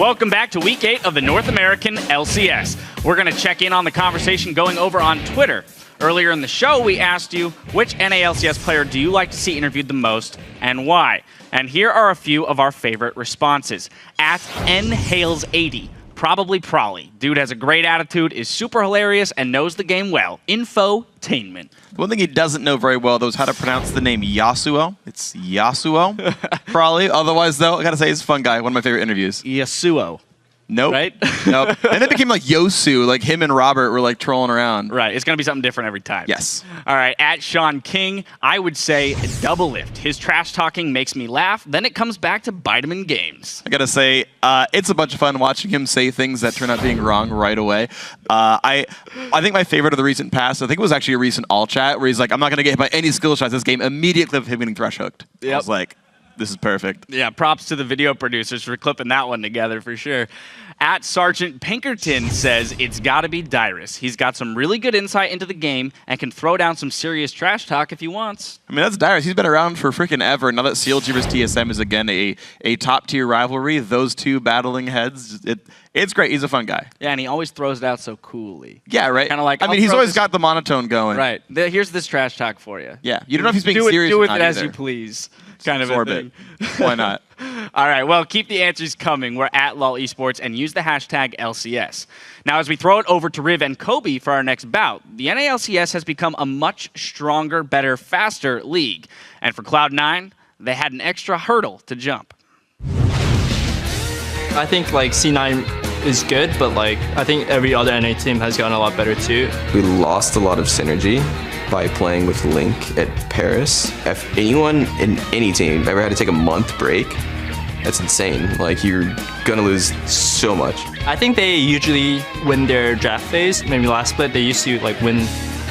Welcome back to Week 8 of the North American LCS. We're going to check in on the conversation going over on Twitter. Earlier in the show, we asked you, which NALCS player do you like to see interviewed the most and why? And here are a few of our favorite responses. At nhales80, probably Prolly. Dude has a great attitude, is super hilarious, and knows the game well. Infotainment. One thing he doesn't know very well, though, is how to pronounce the name Yasuo. It's Yasuo, probably. Otherwise, though, I gotta say, he's a fun guy. One of my favorite interviews. Yasuo. Nope. Right? Nope. And it became like Yosu, like him and Robert were like trolling around. Right. It's going to be something different every time. Yes. All right. At Sean King, I would say Double Lift. His trash talking makes me laugh. Then it comes back to bite him in games. I gotta say, it's a bunch of fun watching him say things that turn out being wrong right away. I think my favorite of the recent past, I think it was actually a recent all chat where he's like, I'm not going to get hit by any skill shots this game, immediately of him getting thrush hooked. Yep. I was like, this is perfect. Yeah, props to the video producers for clipping that one together for sure. At Sergeant Pinkerton says it's got to be Dyrus. He's got some really good insight into the game and can throw down some serious trash talk if he wants. I mean, that's Dyrus. He's been around for freaking ever. Now that CLG vs TSM is, again, a top-tier rivalry, those two battling heads, it's great. He's a fun guy. Yeah, and he always throws it out so coolly. Yeah, right? Kind of like, I mean, he's always got the monotone going. Right. Here's this trash talk for you. Yeah. You don't know if he's being serious do or with not it as either. you please. Kind of Absorb a thing. Why not? All right, well, keep the answers coming. We're at LOL Esports and use the hashtag LCS. Now, as we throw it over to Riv and Kobe for our next bout, the NALCS has become a much stronger, better, faster league. And for Cloud9, they had an extra hurdle to jump. I think like C9 is good, but like I think every other NA team has gotten a lot better too. We lost a lot of synergy by playing with Link at Paris. If anyone in any team ever had to take a month break, that's insane. Like, you're gonna lose so much. I think they usually win their draft phase. Maybe last split, they used to like win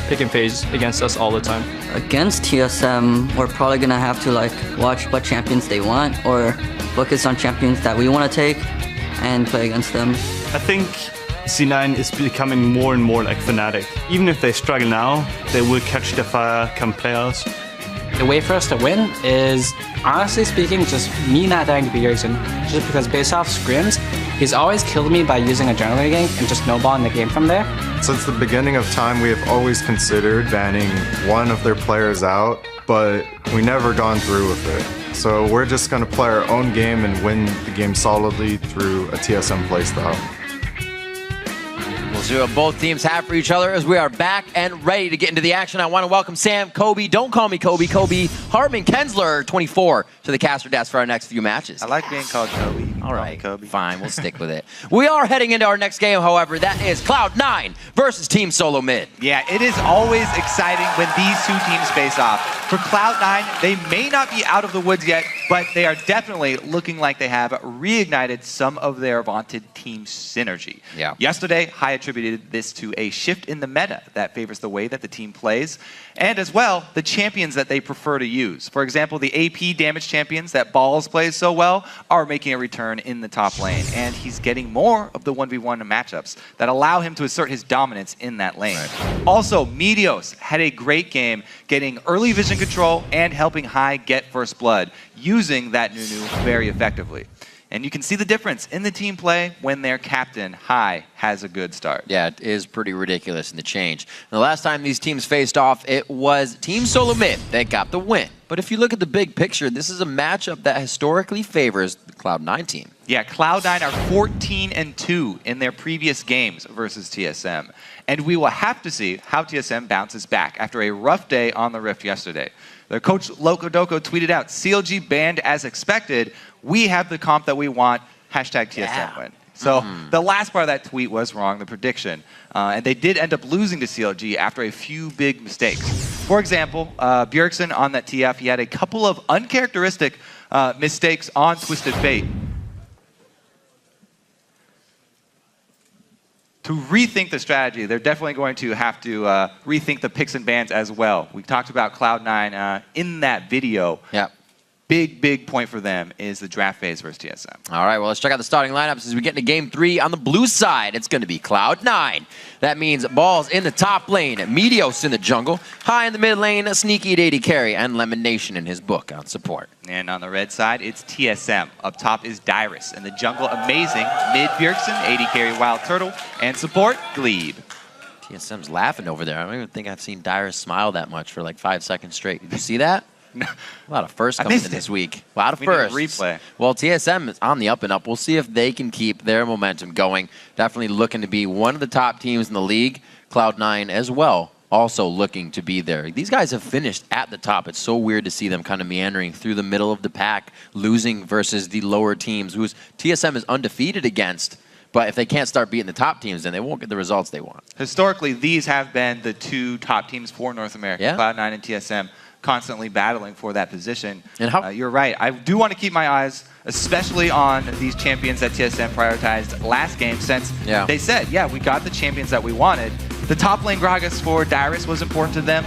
picking phase against us all the time. Against TSM, we're probably gonna have to like watch what champions they want or focus on champions that we want to take and play against them. I think C9 is becoming more and more like Fnatic. Even if they struggle now, they will catch the fire come playoffs. The way for us to win is, honestly speaking, just me not dying to be Ericsson. Just because based off scrims, he's always killed me by using a adrenaline gank and just snowballing the game from there. Since the beginning of time, we have always considered banning one of their players out, but we never gone through with it. So we're just going to play our own game and win the game solidly through a TSM playstyle. We'll see what both teams have for each other as we are back and ready to get into the action. I want to welcome Sam, Kobe, don't call me Kobe, Hartman, Kensler, 24, to the caster desk for our next few matches. I like being called Kobe. All right, Kobe. Fine, we'll stick with it. We are heading into our next game, however. That is Cloud9 versus Team Solo Mid. Yeah, it is always exciting when these two teams face off. For Cloud9, they may not be out of the woods yet, but they are definitely looking like they have reignited some of their vaunted team synergy. Yeah. Yesterday, High attributed this to a shift in the meta that favors the way that the team plays, and as well, the champions that they prefer to use. For example, the AP damage champions that Balls plays so well are making a return in the top lane, and he's getting more of the 1v1 matchups that allow him to assert his dominance in that lane. Right. Also, Meteos had a great game getting early vision control and helping High get first blood, using that Nunu very effectively. And you can see the difference in the team play when their captain, High, has a good start. Yeah, it is pretty ridiculous in the change. And the last time these teams faced off, it was Team Solo Mid that got the win. But if you look at the big picture, this is a matchup that historically favors the Cloud9 team. Yeah, Cloud9 are 14-2 in their previous games versus TSM. And we will have to see how TSM bounces back after a rough day on the Rift yesterday. Their coach, Locodoco, tweeted out, CLG banned as expected. We have the comp that we want. Hashtag TSM win. So the last part of that tweet was wrong, the prediction. And they did end up losing to CLG after a few big mistakes. For example, Bjergsen on that TF, he had a couple of uncharacteristic mistakes on Twisted Fate. To rethink the strategy, they're definitely going to have to rethink the picks and bans as well. We talked about Cloud9 in that video. Yeah. big point for them is the draft phase versus TSM. All right, well, let's check out the starting lineups as we get into Game 3. On the blue side, it's going to be Cloud9. That means Balls in the top lane, Meteos in the jungle, High in the mid lane, Sneaky at AD carry, and Lemon Nation in his book on support. And on the red side, it's TSM. Up top is Dyrus. In the jungle, amazing. Mid Bjergsen, AD carry Wild Turtle, and support Glebe. TSM's laughing over there. I don't even think I've seen Dyrus smile that much for like 5 seconds straight. Did you see that? No. A lot of firsts coming in this week. A lot of We need a firsts. replay. Well, TSM is on the up and up. We'll see if they can keep their momentum going. Definitely looking to be one of the top teams in the league. Cloud9 as well, also looking to be there. These guys have finished at the top. It's so weird to see them kind of meandering through the middle of the pack, losing versus the lower teams, who's TSM is undefeated against. But if they can't start beating the top teams, then they won't get the results they want. Historically, these have been the two top teams for North America, Yeah. Cloud9 and TSM, constantly battling for that position. And how you're right. I do want to keep my eyes, especially on these champions that TSM prioritized last game, since they said, yeah, we got the champions that we wanted. The top lane Gragas for Dyrus was important to them.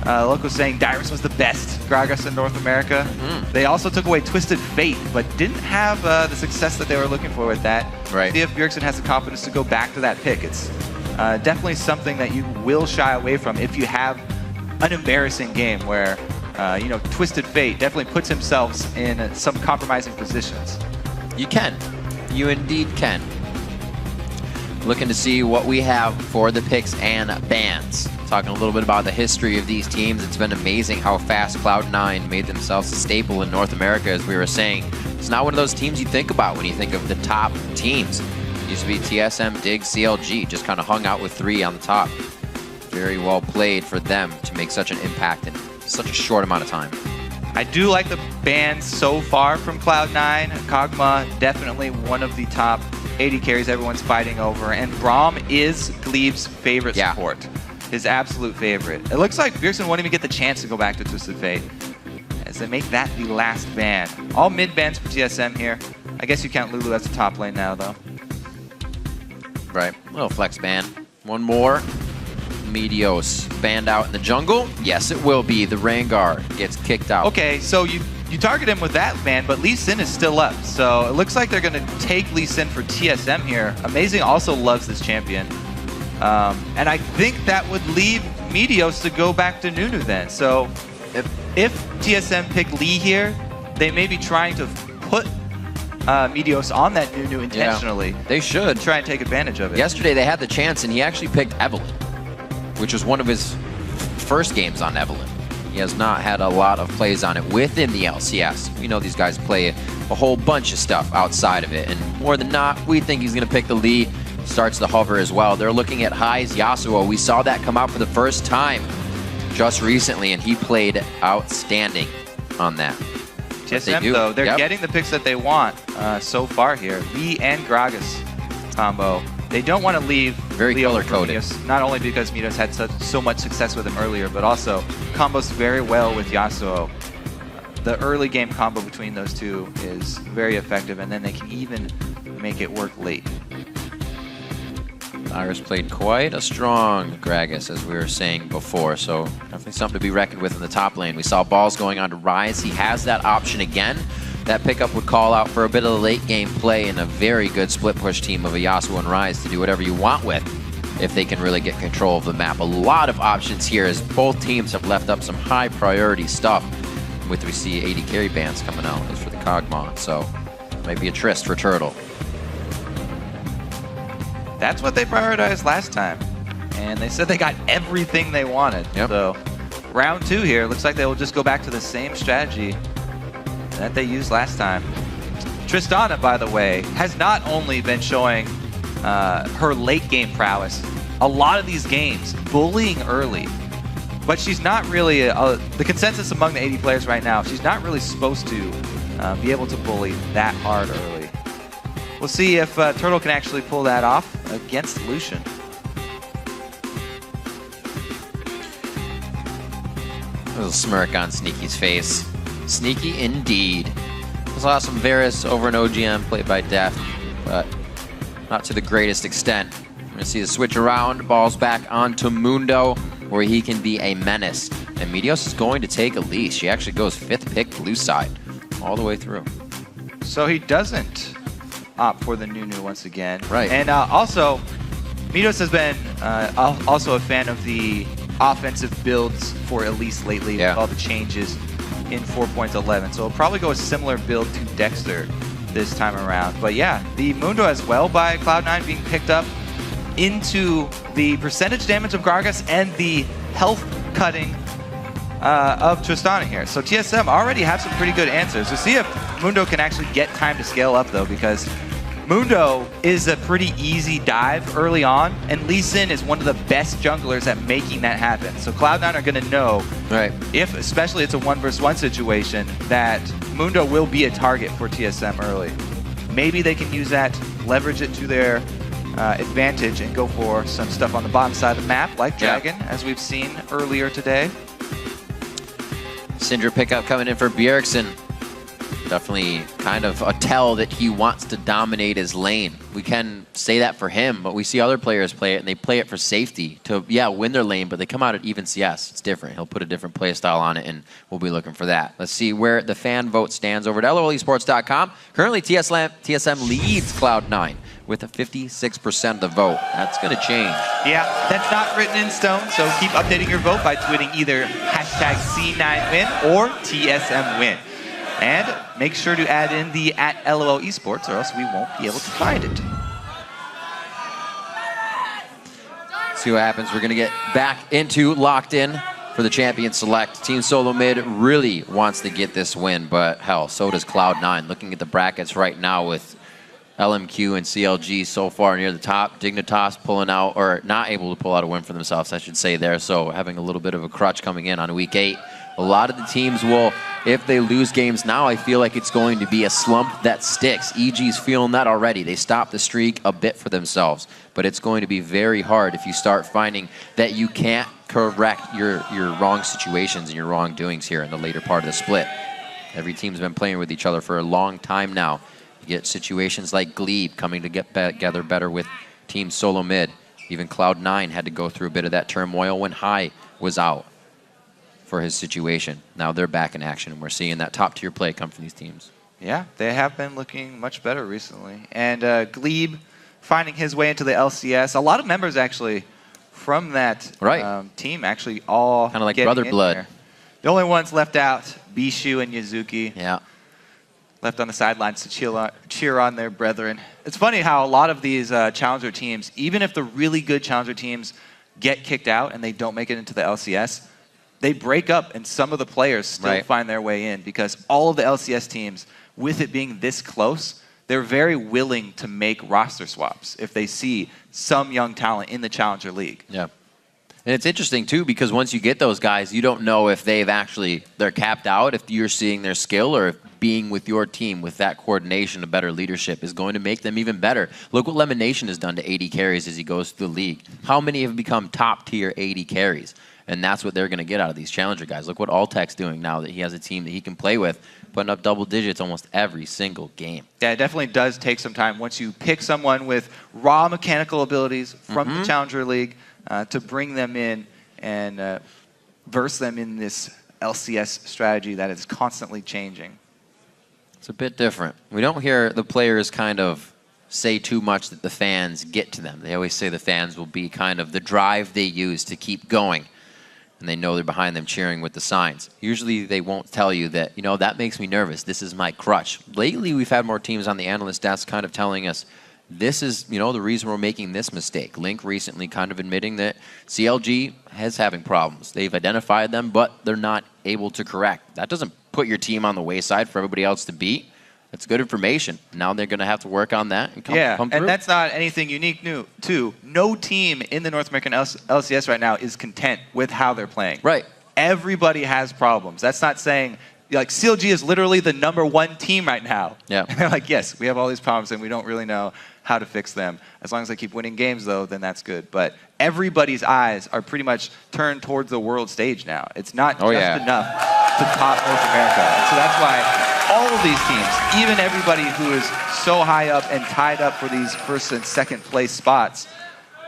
Loco saying Dyrus was the best Gragas in North America. They also took away Twisted Fate, but didn't have the success that they were looking for with that. Right. See if Bjergsen has the confidence to go back to that pick. It's definitely something that you will shy away from if you have an embarrassing game where, you know, Twisted Fate definitely puts himself in some compromising positions. You can. You indeed can. Looking to see what we have for the picks and bans. Talking a little bit about the history of these teams. It's been amazing how fast Cloud9 made themselves a staple in North America, as we were saying. It's not one of those teams you think about when you think of the top teams. It used to be TSM, Dig, CLG, just kind of hung out with 3 on the top. Very well played for them to make such an impact in such a short amount of time. I do like the bans so far from Cloud9. Kog'Maw, definitely one of the top AD carries everyone's fighting over. And Braum is Glebe's favorite support. His absolute favorite. It looks like Bjergsen won't even get the chance to go back to Twisted Fate, as they make that the last ban. All mid bans for TSM here. I guess you count Lulu as the top lane now, though. Right. Little flex ban. One more. Meteos banned out in the jungle. Yes, it will be. The Rengar gets kicked out. Okay, so you target him with that ban, but Lee Sin is still up. So it looks like they're going to take Lee Sin for TSM here. Amazing also loves this champion. And I think that would leave Meteos to go back to Nunu then. So if TSM pick Lee here, they may be trying to put Meteos on that Nunu intentionally. Yeah, they should. Try and take advantage of it. Yesterday they had the chance and he actually picked Evelyn, which was one of his first games on Evelyn. He has not had a lot of plays on it within the LCS. We know these guys play a whole bunch of stuff outside of it, and more than not, we think he's going to pick the Lee. Starts the hover as well. They're looking at High's Yasuo. We saw that come out for the first time just recently, and he played outstanding on that. TSM, though, they're getting the picks that they want so far here. Lee and Gragas combo. They don't want to leave very Leo color-coded. Meteos, not only because Meteos had so much success with him earlier, but also combos very well with Yasuo. The early game combo between those two is very effective, and then they can even make it work late. Iris played quite a strong Gragas, as we were saying before, so definitely something to be reckoned with in the top lane. We saw Balls going on to Rise. He has that option again. That pickup would call out for a bit of the late game play and a very good split push team of a Yasuo and Rise to do whatever you want with if they can really get control of the map. A lot of options here as both teams have left up some high priority stuff. With we see 80 carry bans coming out as for the Kog'Maw, so might be a tryst for Turtle. That's what they prioritized last time, and they said they got everything they wanted. So round 2 here, looks like they will just go back to the same strategy that they used last time. Tristana, by the way, has not only been showing her late game prowess, a lot of these games, bullying early, but she's not really, the consensus among the 80 players right now, she's not really supposed to be able to bully that hard early. We'll see if Turtle can actually pull that off against Lucian. A little smirk on Sneaky's face. Sneaky indeed. Saw some Varus over an OGM played by Def, but not to the greatest extent. We're going to see the switch around, balls back onto Mundo, where he can be a menace. And Meteos is going to take Elise. She actually goes 5th pick blue side. all the way through. So he doesn't opt for the Nunu once again. Right. And also, Midos has been also a fan of the offensive builds for Elise lately with all the changes in 4.11. So he'll probably go a similar build to Dexter this time around. But yeah, the Mundo as well by Cloud9 being picked up into the percentage damage of Gragas and the health cutting of Tristana here. So TSM already have some pretty good answers. We'll see if Mundo can actually get time to scale up though, because Mundo is a pretty easy dive early on, and Lee Sin is one of the best junglers at making that happen. So Cloud9 are going to know, if especially it's a 1v1 situation, that Mundo will be a target for TSM early. Maybe they can use that, leverage it to their advantage, and go for some stuff on the bottom side of the map, like Dragon, as we've seen earlier today. Syndra pickup coming in for Bjergsen. Definitely kind of a tell that he wants to dominate his lane. We can say that for him, but we see other players play it, and they play it for safety to, win their lane, but they come out at even CS. It's different. He'll put a different play style on it, and we'll be looking for that. Let's see where the fan vote stands over at LOLesports.com. Currently, TSM leads Cloud9 with a 56% of the vote. That's going to change. Yeah, that's not written in stone, so keep updating your vote by tweeting either #C9win or TSMwin. And make sure to add in the @LOLesports, or else we won't be able to find it. See what happens. We're going to get back into Locked In for the Champion Select. Team Solo Mid really wants to get this win, but hell, so does Cloud9. Looking at the brackets right now with LMQ and CLG so far near the top. Dignitas pulling out, or not able to pull out a win for themselves, I should say there. So having a little bit of a crutch coming in on week 8. A lot of the teams will, if they lose games now, I feel like it's going to be a slump that sticks. EG's feeling that already. They stopped the streak a bit for themselves. But it's going to be very hard if you start finding that you can't correct your wrong situations and your wrongdoings here in the later part of the split. Every team's been playing with each other for a long time now. You get situations like Glebe coming to get together better with Team Solo Mid. Even Cloud9 had to go through a bit of that turmoil when High was out for his situation. Now they're back in action, and we're seeing that top-tier play come from these teams. Yeah, they have been looking much better recently. And Glebe finding his way into the LCS. A lot of members, actually, from that team, actually all kind of like brother blood. There. The only ones left out, Bishu and Yazuki. Yeah. Left on the sidelines to cheer on their brethren. It's funny how a lot of these challenger teams, even if the really good challenger teams get kicked out and they don't make it into the LCS, they break up and some of the players still find their way in, because all of the LCS teams, with it being this close, they're very willing to make roster swaps if they see some young talent in the Challenger League. Yeah. And it's interesting, too, because once you get those guys, you don't know if they're capped out, if you're seeing their skill, or if being with your team with that coordination, a better leadership is going to make them even better. Look what Lemonation has done to 80 carries as he goes through the league. How many have become top-tier 80 carries? And that's what they're going to get out of these challenger guys. Look what Altec's doing now that he has a team that he can play with, putting up double digits almost every single game. Yeah, it definitely does take some time once you pick someone with raw mechanical abilities from the Challenger League to bring them in and verse them in this LCS strategy that is constantly changing. It's a bit different. We don't hear the players kind of say too much that the fans get to them. They always say the fans will be kind of the drive they use to keep going. And they know they're behind them cheering with the signs. Usually they won't tell you that, that makes me nervous. This is my crutch. Lately, we've had more teams on the analyst desk kind of telling us, this is, the reason we're making this mistake. Link recently kind of admitting that CLG is having problems. They've identified them, but they're not able to correct. That doesn't put your team on the wayside for everybody else to beat. That's good information. Now they're going to have to work on that and come through. And that's not anything unique too. No team in the North American LCS right now is content with how they're playing. Right. Everybody has problems. That's not saying, CLG is literally the #1 team right now. Yeah. And they're like, yes, we have all these problems and we don't really know how to fix them. As long as they keep winning games, though, then that's good. But everybody's eyes are pretty much turned towards the world stage now. It's not just enough to top North America. And so that's why all of these teams, even everybody who is so high up and tied up for these first and second place spots,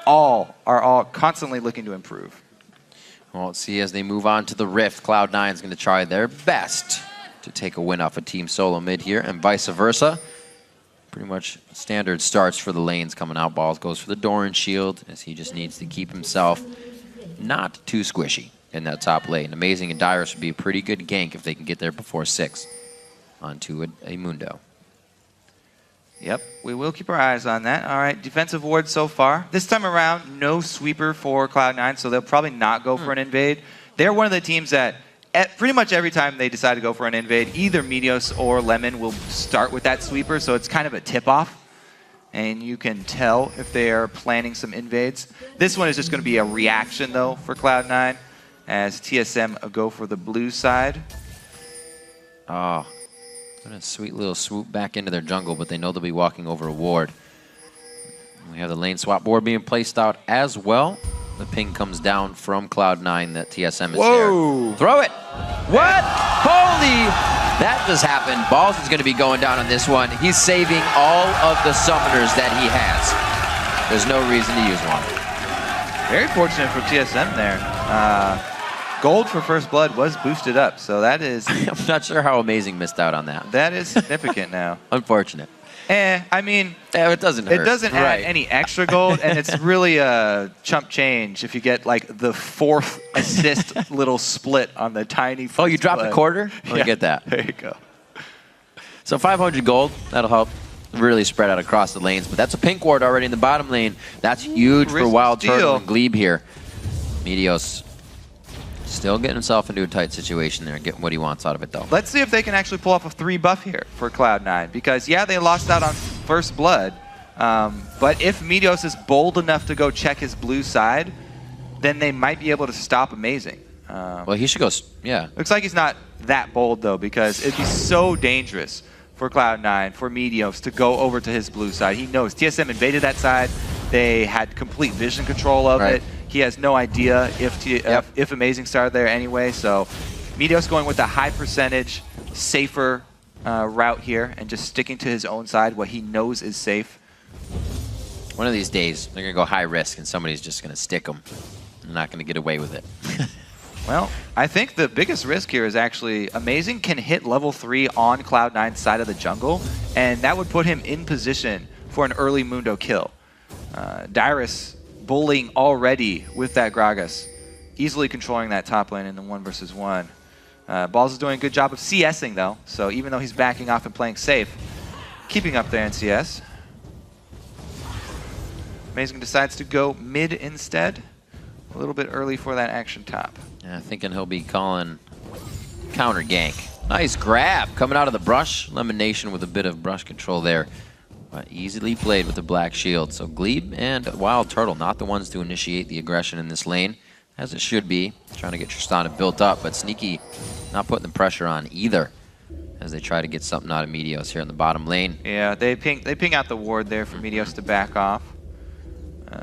are constantly looking to improve. Well, let's see as they move on to the Rift. Cloud9 is going to try their best to take a win off a team solo mid here, and vice versa. Pretty much standard starts for the lanes coming out. Balls goes for the Doran shield, as he just needs to keep himself not too squishy in that top lane. Amazing and Dyrus would be a pretty good gank if they can get there before 6 onto a Mundo. Yep, we will keep our eyes on that. All right, defensive ward so far. This time around, no sweeper for Cloud9, so they'll probably not go for an invade. They're one of the teams that pretty much every time they decide to go for an invade, either Meteos or Lemon will start with that sweeper, so it's kind of a tip-off. And you can tell if they are planning some invades. This one is just going to be a reaction, though, for Cloud9, as TSM go for the blue side. Oh, what a sweet little swoop back into their jungle, but they know they'll be walking over a ward. We have the lane swap board being placed out as well. The ping comes down from Cloud9 that TSM is there. Throw it! What? Holy! That just happened. Balls is going to be going down on this one. He's saving all of the summoners that he has. There's no reason to use one. Very fortunate for TSM there. Gold for first blood was boosted up, so that is... I'm not sure how Amazing missed out on that. That is significant now. Unfortunate. I mean... it doesn't hurt. It doesn't add any extra gold, and it's really a chump change if you get, like, the 4th assist little split on the tiny... Oh, you dropped a quarter? Let me get that. There you go. So 500 gold, that'll help really spread out across the lanes, but that's a pink ward already in the bottom lane. That's huge for Wild Turtle and Glebe here. Meteos still getting himself into a tight situation there, getting what he wants out of it, though. Let's see if they can actually pull off a 3 buff here for Cloud9, because, yeah, they lost out on first blood, but if Meteos is bold enough to go check his blue side, then they might be able to stop Amazing. Well, he should go, yeah. Looks like he's not that bold, though, because it'd be so dangerous for Cloud9, for Meteos to go over to his blue side. He knows TSM invaded that side. They had complete vision control of it. He has no idea if Amazing started there anyway, so Meteos going with a high percentage, safer route here and just sticking to his own side, what he knows is safe. One of these days, they're going to go high risk and somebody's just going to stick them. They're not going to get away with it. Well, I think the biggest risk here is actually Amazing can hit level 3 on Cloud9's side of the jungle, and that would put him in position for an early Mundo kill. Dyrus bullying already with that Gragas, easily controlling that top lane in the 1 versus 1. Balls is doing a good job of CSing, though, so even though he's backing off and playing safe, keeping up there in CS. Amazing decides to go mid instead. A little bit early for that action top. Yeah, thinking he'll be calling counter gank. Nice grab coming out of the brush. Lemonation with a bit of brush control there. But easily played with the black shield. So Glebe and Wild Turtle not the ones to initiate the aggression in this lane, as it should be. Trying to get Tristana built up, but Sneaky not putting the pressure on either as they try to get something out of Meteos here in the bottom lane. Yeah, they ping out the ward there for Meteos to back off.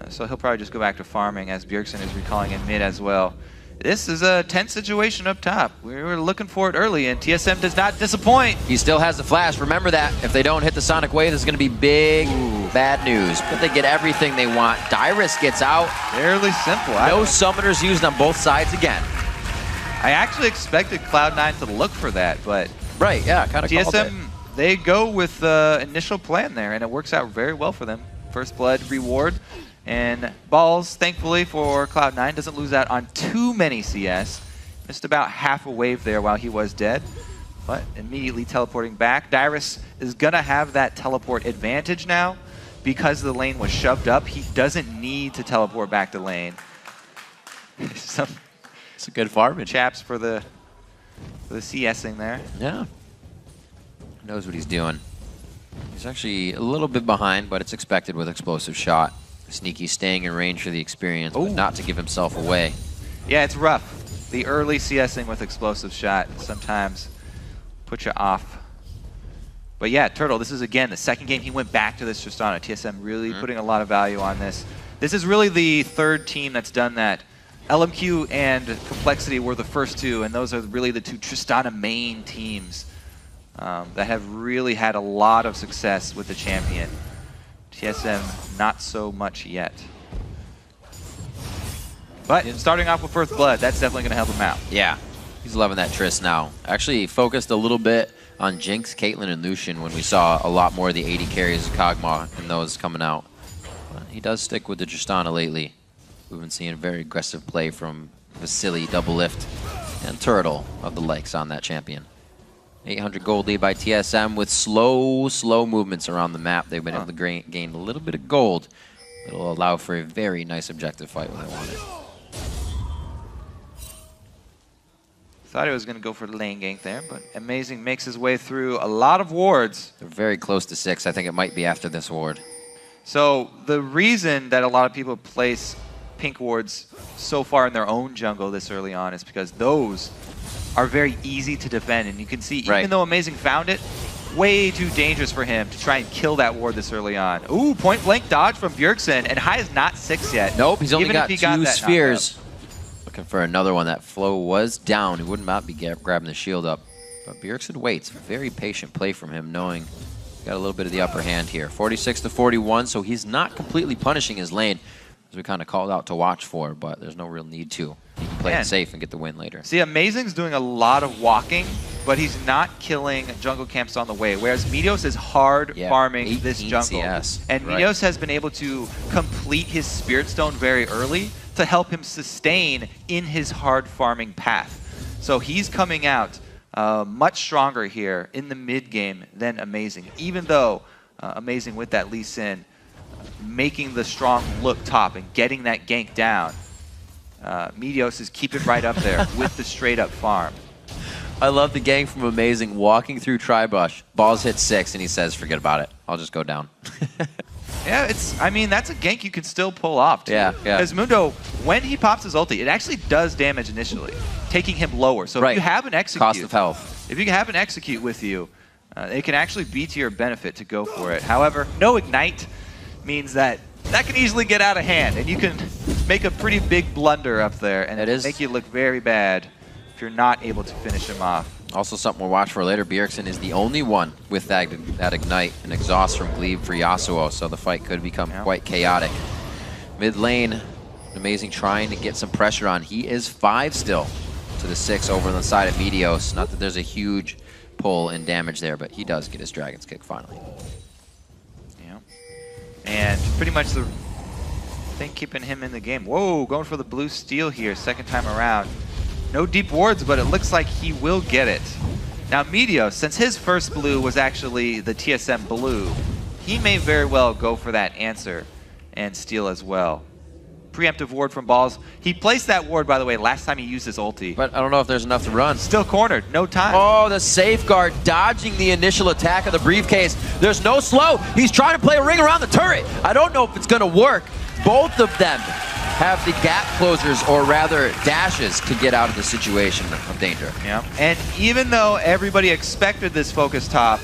So he'll probably just go back to farming as Bjergsen is recalling in mid as well. This is a tense situation up top. We were looking for it early, and TSM does not disappoint. He still has the flash. Remember that. If they don't hit the Sonic Wave, this is going to be big, bad news. But they get everything they want. Dyrus gets out. Fairly simple. No summoners used on both sides again. I actually expected Cloud9 to look for that, but... Right, yeah, kind of TSM, they go with the initial plan there, and it works out very well for them. First blood reward. And Balls, thankfully for Cloud9, doesn't lose out on too many CS. Missed about half a wave there while he was dead, but immediately teleporting back. Dyrus is going to have that teleport advantage now because the lane was shoved up. He doesn't need to teleport back to lane. It's a good farming. Chaps for the CSing there. Yeah. Knows what he's doing. He's actually a little bit behind, but it's expected with explosive shot. Sneaky staying in range for the experience, but not to give himself away. Yeah, it's rough. The early CSing with explosive shot sometimes put you off. But yeah, Turtle, this is again the second game he went back to this Tristana. TSM really putting a lot of value on this. This is really the third team that's done that. LMQ and Complexity were the first two, and those are really the two Tristana main teams that have really had a lot of success with the champion. TSM, not so much yet. But starting off with First Blood, that's definitely going to help him out. Yeah. He's loving that Triss now. Actually focused a little bit on Jinx, Caitlyn, and Lucian when we saw a lot more of the 80 carries of Kog'Maw and those coming out. But he does stick with the Tristana lately. We've been seeing very aggressive play from Vasily, Double Lift, and Turtle of the likes on that champion. 800 gold lead by TSM with slow movements around the map. They've been able to gain a little bit of gold. It'll allow for a very nice objective fight when they want it. Thought he was going to go for the lane gank there, but Amazing makes his way through a lot of wards. They're very close to 6. I think it might be after this ward. So the reason that a lot of people place pink wards so far in their own jungle this early on is because those are very easy to defend. And you can see, even though Amazing found it, way too dangerous for him to try and kill that ward this early on. Ooh, point blank dodge from Bjergsen, and Hai is not 6 yet. Nope, he's only even got if he got 2 that spheres. Looking for another one. That flow was down. He would not be grabbing the shield up. But Bjergsen waits. Very patient play from him, knowing he's got a little bit of the upper hand here. 46 to 41, so he's not completely punishing his lane, as we kind of called out to watch for, but there's no real need to. He can play it safe and get the win later. See, Amazing's doing a lot of walking, but he's not killing jungle camps on the way, whereas Meteos is hard farming this jungle. CS. And Meteos has been able to complete his Spirit Stone very early to help him sustain in his hard farming path. So he's coming out much stronger here in the mid game than Amazing, even though Amazing with that Lee Sin making the strong look top and getting that gank down. Meteos is keeping right up there with the straight up farm. I love the gang from Amazing walking through Tribush. Balls hit 6 and he says, forget about it. I'll just go down. Yeah, I mean, that's a gank you can still pull off, too. Yeah. Because Mundo, when he pops his ulti, it actually does damage initially, taking him lower. So if you have an execute, cost of health. If you have an execute with you, it can actually be to your benefit to go for it. However, no ignite means that can easily get out of hand, and you can make a pretty big blunder up there and make you look very bad if you're not able to finish him off. Also something we'll watch for later, Bjergsen is the only one with that ignite and exhaust from Glebe for Yasuo, so the fight could become quite chaotic. Mid lane, Amazing trying to get some pressure on. He is 5 still to the 6 over on the side of Meteos. Not that there's a huge pull in damage there, but he does get his Dragon's Kick finally. Yeah. And pretty much the thing keeping him in the game. Whoa, going for the blue steal here, second time around. No deep wards, but it looks like he will get it. Now Meteos, since his first blue was actually the TSM blue, he may very well go for that answer and steal as well. Preemptive ward from Balls. He placed that ward, by the way, last time he used his ulti. But I don't know if there's enough to run. Still cornered, no time. Oh, the safeguard dodging the initial attack of the briefcase. There's no slow. He's trying to play a ring around the turret. I don't know if it's going to work. Both of them have the gap closers, or rather dashes, to get out of the situation of danger. Yeah, and even though everybody expected this focus top,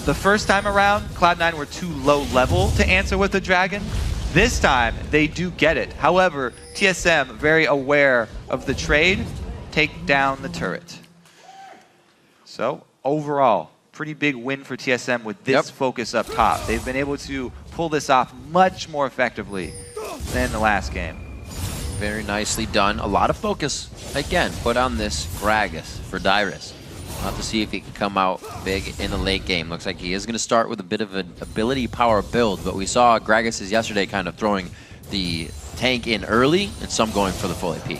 the first time around, Cloud9 were too low level to answer with the Dragon. This time, they do get it. However, TSM, very aware of the trade, take down the turret. So, overall, pretty big win for TSM with this focus up top. They've been able to pull this off much more effectively than the last game. Very nicely done. A lot of focus, again, put on this Gragas for Dyrus. We'll have to see if he can come out big in the late game. Looks like he is going to start with a bit of an ability power build, but we saw Gragas yesterday kind of throwing the tank in early and some going for the full AP.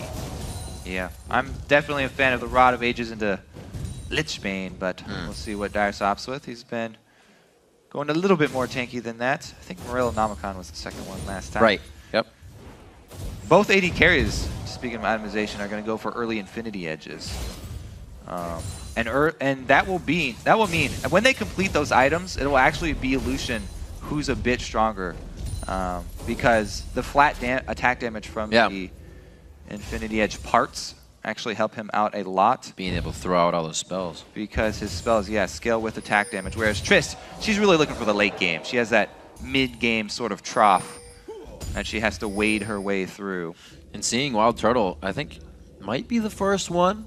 Yeah, I'm definitely a fan of the Rod of Ages into Lichbane, but we'll see what Dyrus opts with. He's been going a little bit more tanky than that. I think Morello Namicon was the second one last time. Right, yep. Both AD carries, speaking of itemization, are going to go for early Infinity Edges. And that will mean, when they complete those items, it will actually be Lucian who's a bit stronger. Because the flat attack damage from the Infinity Edge parts actually help him out a lot. Being able to throw out all those spells. Because his spells, scale with attack damage. Whereas Trist, she's really looking for the late game. She has that mid-game sort of trough that she has to wade her way through. And seeing Wild Turtle, I think, might be the first one,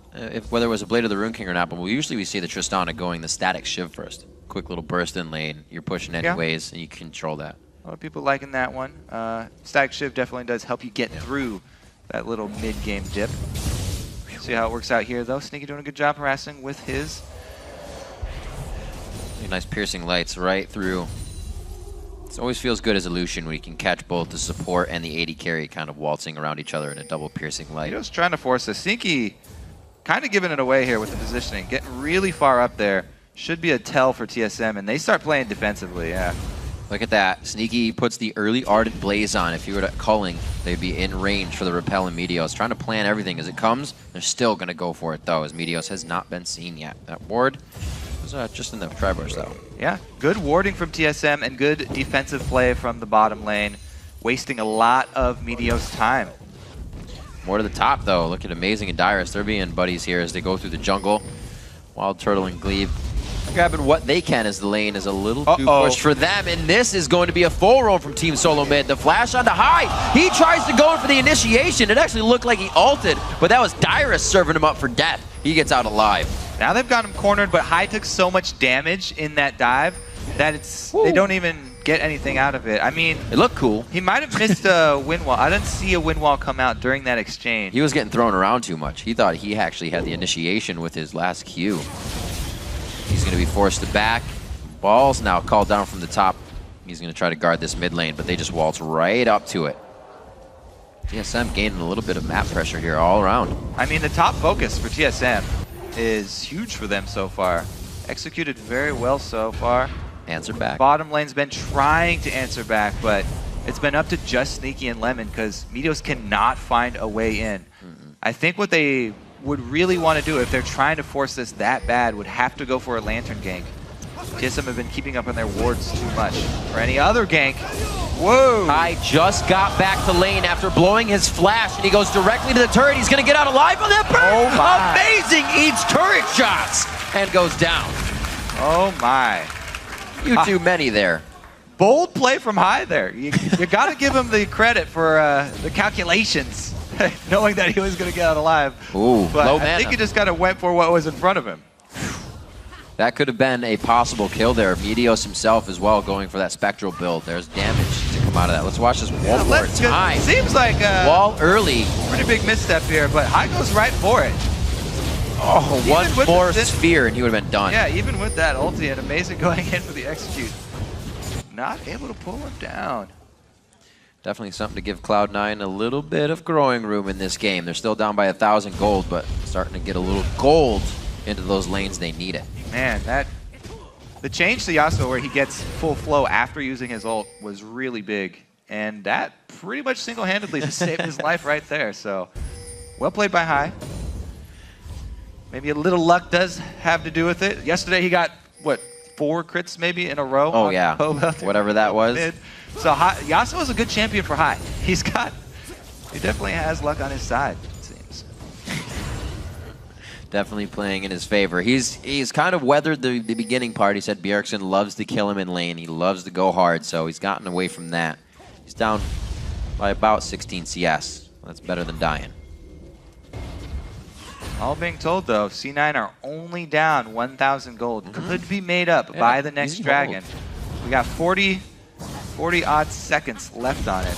whether it was a Blade of the Rune King or not, but usually we see the Tristana going the static Shiv first. Quick little burst in lane, you're pushing anyways, and you control that. A lot of people liking that one. Static Shiv definitely does help you get through that little mid-game dip. See how it works out here, though. Sneaky doing a good job harassing with his. Nice piercing lights right through. It always feels good as a Lucian when you can catch both the support and the AD carry kind of waltzing around each other in a double piercing light. He's trying to force this. Sneaky kind of giving it away here with the positioning. Getting really far up there. Should be a tell for TSM, and they start playing defensively, yeah. Look at that. Sneaky puts the early Ardent Blaze on. If you were culling, they'd be in range for the Repel and Meteos. Trying to plan everything as it comes. They're still going to go for it, though, as Meteos has not been seen yet. That ward was just in the tri-bush, though. Yeah, good warding from TSM and good defensive play from the bottom lane. Wasting a lot of Meteos' time. More to the top, though. Look at Amazing and Dyrus. They're being buddies here as they go through the jungle. Wild Turtle and Glebe grabbing what they can as the lane is a little too pushed for them. And this is going to be a full roam from Team Solo mid. The flash onto High. He tries to go in for the initiation. It actually looked like he ulted, but that was Dyrus serving him up for death. He gets out alive. Now they've got him cornered, but High took so much damage in that dive that they don't even get anything out of it. I mean, it looked cool. He might have missed a wind wall. I didn't see a wind wall come out during that exchange. He was getting thrown around too much. He thought he actually had the initiation with his last Q. He's going to be forced to back. Ball's now called down from the top. He's going to try to guard this mid lane, but they just waltz right up to it. TSM gaining a little bit of map pressure here all around. I mean, the top focus for TSM is huge for them so far. Executed very well so far. Answer back. Bottom lane's been trying to answer back, but it's been up to just Sneaky and Lemon because Meteos cannot find a way in. I think what they would really want to do if they're trying to force this that bad would have to go for a Lantern gank. TSM have been keeping up on their wards too much. For any other gank, whoa! High just got back to lane after blowing his flash, and he goes directly to the turret. He's going to get out alive on that burn! Oh my! Amazing! Eats turret shots and goes down. Oh my. You too many there. Bold play from High there. You got to give him the credit for the calculations, knowing that he was going to get out alive. Ooh, but low I mana. think he just kind of went for what was in front of him. That could have been a possible kill there. Meteos himself as well going for that Spectral build. There's damage to come out of that. Let's watch this one more time. Seems like Wall early. Pretty big misstep here, but High goes right for it. Oh, one more sphere and he would have been done. Yeah, even with that ulti and Amazing going in for the execute. Not able to pull him down. Definitely something to give Cloud9 a little bit of growing room in this game. They're still down by 1,000 gold, but starting to get a little gold into those lanes they need it. Man, the change to Yasuo where he gets full flow after using his ult was really big. And that pretty much single-handedly just saved his life right there. So, well played by High. Maybe a little luck does have to do with it. Yesterday he got, what, 4 crits maybe in a row? Oh yeah, whatever that was. So Yasuo is a good champion for High. He definitely has luck on his side, it seems. Definitely playing in his favor. He's kind of weathered the beginning part. He said Bjergsen loves to kill him in lane. He loves to go hard, so he's gotten away from that. He's down by about 16 CS. That's better than dying. All being told, though, C9 are only down 1,000 gold. Could be made up by the next dragon. We got 40-odd seconds left on it.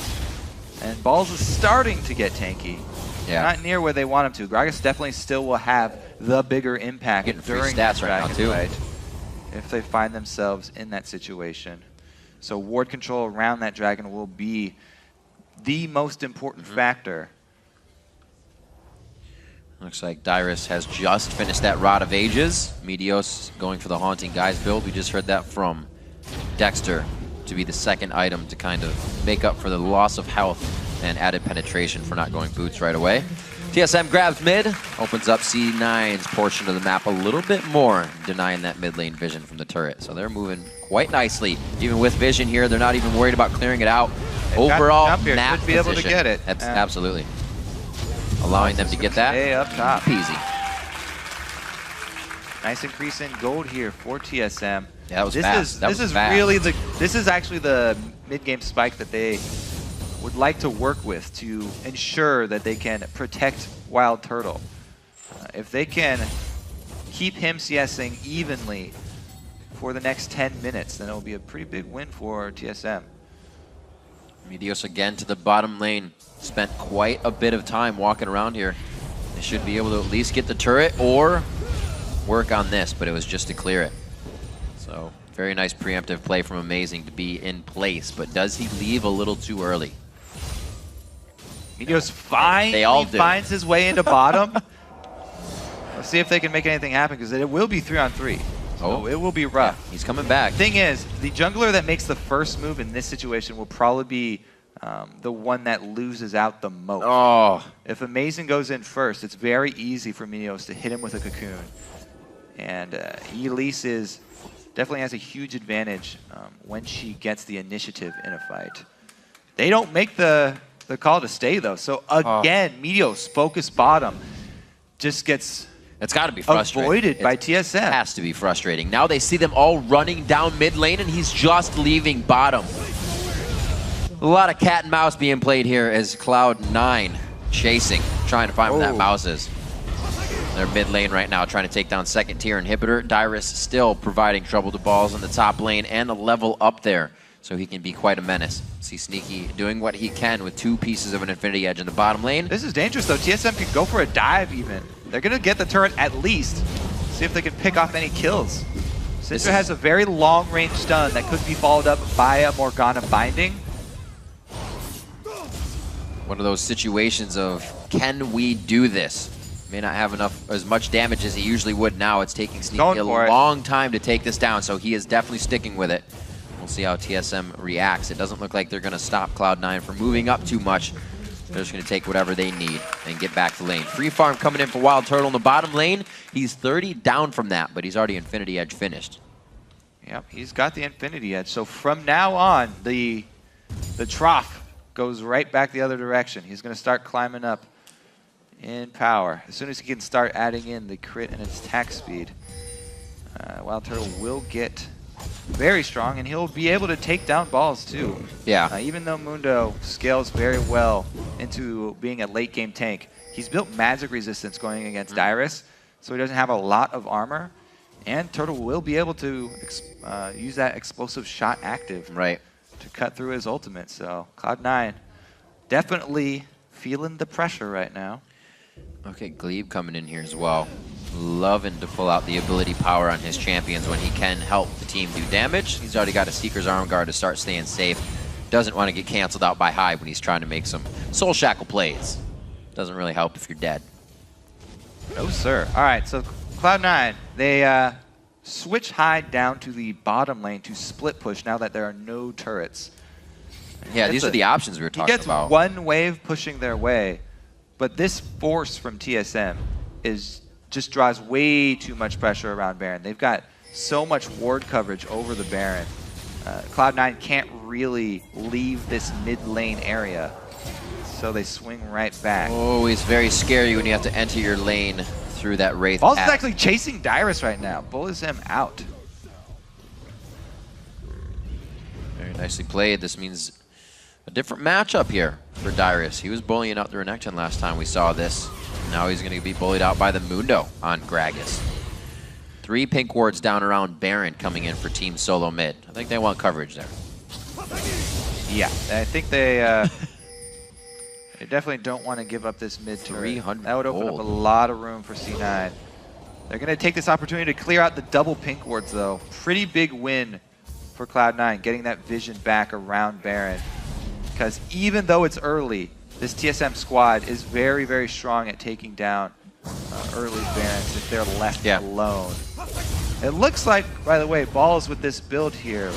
And Balls is starting to get tanky. Yeah. Not near where they want him to. Gragas definitely still will have the bigger impact during stats the right now, dragon too. fight if they find themselves in that situation. So ward control around that dragon will be the most important factor. Looks like Dyrus has just finished that Rod of Ages. Meteos going for the Haunting Guys build. We just heard that from Dexter to be the second item to kind of make up for the loss of health and added penetration for not going boots right away. TSM grabs mid, opens up C9's portion of the map a little bit more, denying that mid lane vision from the turret. So they're moving quite nicely. Even with vision here, they're not even worried about clearing it out. Overall, map should be able to position. get it. Absolutely. Allowing them to get that. Way up top. Easy. Nice increase in gold here for TSM. Yeah, that was fast. This is actually the mid-game spike that they would like to work with to ensure that they can protect Wild Turtle. If they can keep him CSing evenly for the next 10 minutes, then it will be a pretty big win for TSM. Meteos again to the bottom lane. Spent quite a bit of time walking around here. They should be able to at least get the turret or work on this, but it was just to clear it. So very nice preemptive play from Amazing to be in place, but does he leave a little too early? Meteos finally finds his way into bottom. Let's see if they can make anything happen, because it will be 3-on-3. So it will be rough. Yeah, he's coming back. Thing is, the jungler that makes the first move in this situation will probably be the one that loses out the most. Oh. If Amazing goes in first, it's very easy for Meteos to hit him with a cocoon. And Elise definitely has a huge advantage when she gets the initiative in a fight. They don't make the call to stay, though. So again, Meteos, focus bottom, just gets it's got to be frustrating. Avoided by TSM. It has to be frustrating. Now they see them all running down mid lane, and he's just leaving bottom. A lot of cat and mouse being played here as Cloud9 chasing, trying to find where that mouse is. They're mid lane right now, trying to take down second tier inhibitor. Dyrus still providing trouble to Balls in the top lane and a level up there, so he can be quite a menace. See Sneaky doing what he can with 2 pieces of an Infinity Edge in the bottom lane. This is dangerous, though. TSM can go for a dive even. They're going to get the turret at least. See if they can pick off any kills. Syndra has a very long-range stun that could be followed up by a Morgana binding. One of those situations of, can we do this? May not have as much damage as he usually would now. It's taking Sneaky a long time to take this down, so he is definitely sticking with it. We'll see how TSM reacts. It doesn't look like they're going to stop Cloud9 from moving up too much. They're just going to take whatever they need and get back to lane. Free farm coming in for Wild Turtle in the bottom lane. He's 30 down from that, but he's already Infinity Edge finished. Yep, he's got the Infinity Edge. So from now on, the trough goes right back the other direction. He's going to start climbing up in power. As soon as he can start adding in the crit and attack speed, Wild Turtle will get very strong, and he'll be able to take down Balls too. Yeah. Even though Mundo scales very well into being a late game tank, he's built magic resistance going against Dyrus, so he doesn't have a lot of armor. And Turtle will be able to use that explosive shot active to cut through his ultimate. So Cloud9 definitely feeling the pressure right now. Okay, Glebe coming in here as well. Loving to pull out the ability power on his champions when he can help the team do damage. He's already got a Seeker's Arm Guard to start staying safe. Doesn't want to get canceled out by Hive when he's trying to make some Soul Shackle plays. Doesn't really help if you're dead. No, sir. All right, so Cloud9, they switch Hive down to the bottom lane to split push now that there are no turrets. Yeah, these are the options we were talking about. He gets one wave pushing their way, but this force from TSM just draws way too much pressure around Baron. They've got so much ward coverage over the Baron. Cloud9 can't really leave this mid lane area, so they swing right back. Oh, it's very scary when you have to enter your lane through that Wraith Balls path. is actually chasing Dyrus right now. Bullies him out. Very nicely played. This means a different matchup here for Dyrus. He was bullying out the Renekton last time we saw this. Now he's going to be bullied out by the Mundo on Gragas. 3 pink wards down around Baron coming in for Team Solo Mid. I think they want coverage there. Yeah, I think they they definitely don't want to give up this mid turret. 300 That would open gold. up a lot of room for C9. They're going to take this opportunity to clear out the double pink wards, though. Pretty big win for Cloud9, getting that vision back around Baron. Because even though it's early, this TSM squad is very, very strong at taking down early Barons if they're left alone. It looks like, by the way, Balls with this build here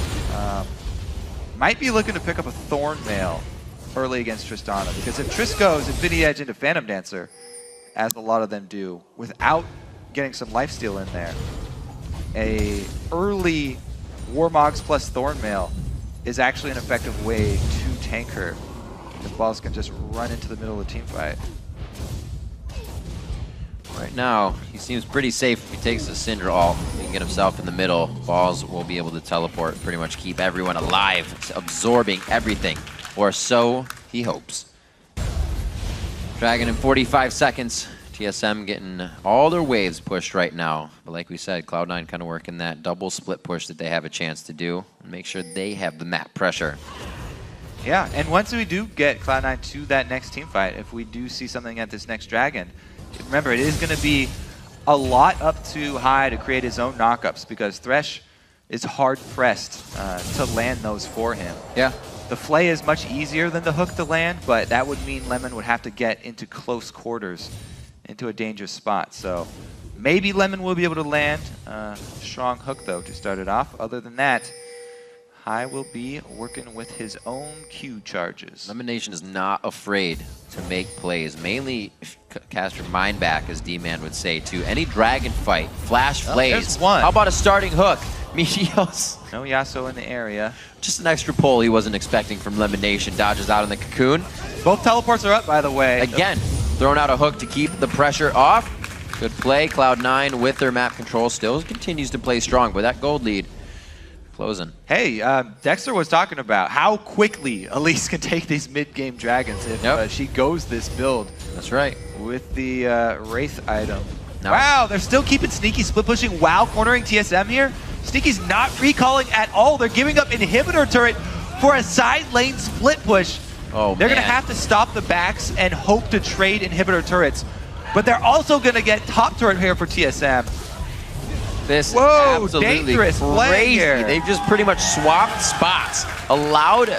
might be looking to pick up a Thorn Mail early against Tristana, because if Triss goes Infinity Edge into Phantom Dancer, as a lot of them do, without getting some lifesteal in there, a early Warmogs plus Thorn Mail is actually an effective way to tank her. If Balls can just run into the middle of the team fight. Right now, he seems pretty safe if he takes the Syndra ult. He can get himself in the middle. Balls will be able to teleport, pretty much keep everyone alive, absorbing everything. Or so he hopes. Dragon in 45 seconds. TSM getting all their waves pushed right now. But like we said, Cloud9 kind of working that double split push that they have a chance to do. And make sure they have the map pressure. Yeah, and once we do get Cloud9 to that next team fight, if we do see something at this next Dragon, remember, it is going to be a lot up too high to create his own knockups because Thresh is hard-pressed to land those for him. Yeah. The Flay is much easier than the hook to land, but that would mean Lemon would have to get into close quarters, into a dangerous spot. So maybe Lemon will be able to land. Strong hook, though, to start it off. Other than that, High will be working with his own Q charges. Lemon Nation is not afraid to make plays, mainly cast your mind back, as D-Man would say, to any dragon fight. Flash Flays. There's one. How about a starting hook? Meteos. No Yasuo in the area. Just an extra pull he wasn't expecting from Lemon Nation. Dodges out in the cocoon. Both teleports are up, by the way. Again, throwing out a hook to keep the pressure off. Good play. Cloud9 with their map control still continues to play strong, but that gold lead closing. Hey, Dexter was talking about how quickly Elise can take these mid-game dragons if she goes this build. That's right. With the Wraith item. No. Wow, they're still keeping Sneaky split pushing while cornering TSM here. Sneaky's not recalling at all. They're giving up inhibitor turret for a side lane split push. Oh, they're going to have to stop the backs and hope to trade inhibitor turrets. But they're also going to get top turret here for TSM. This is Whoa, absolutely dangerous play crazy. here. They've just pretty much swapped spots, allowed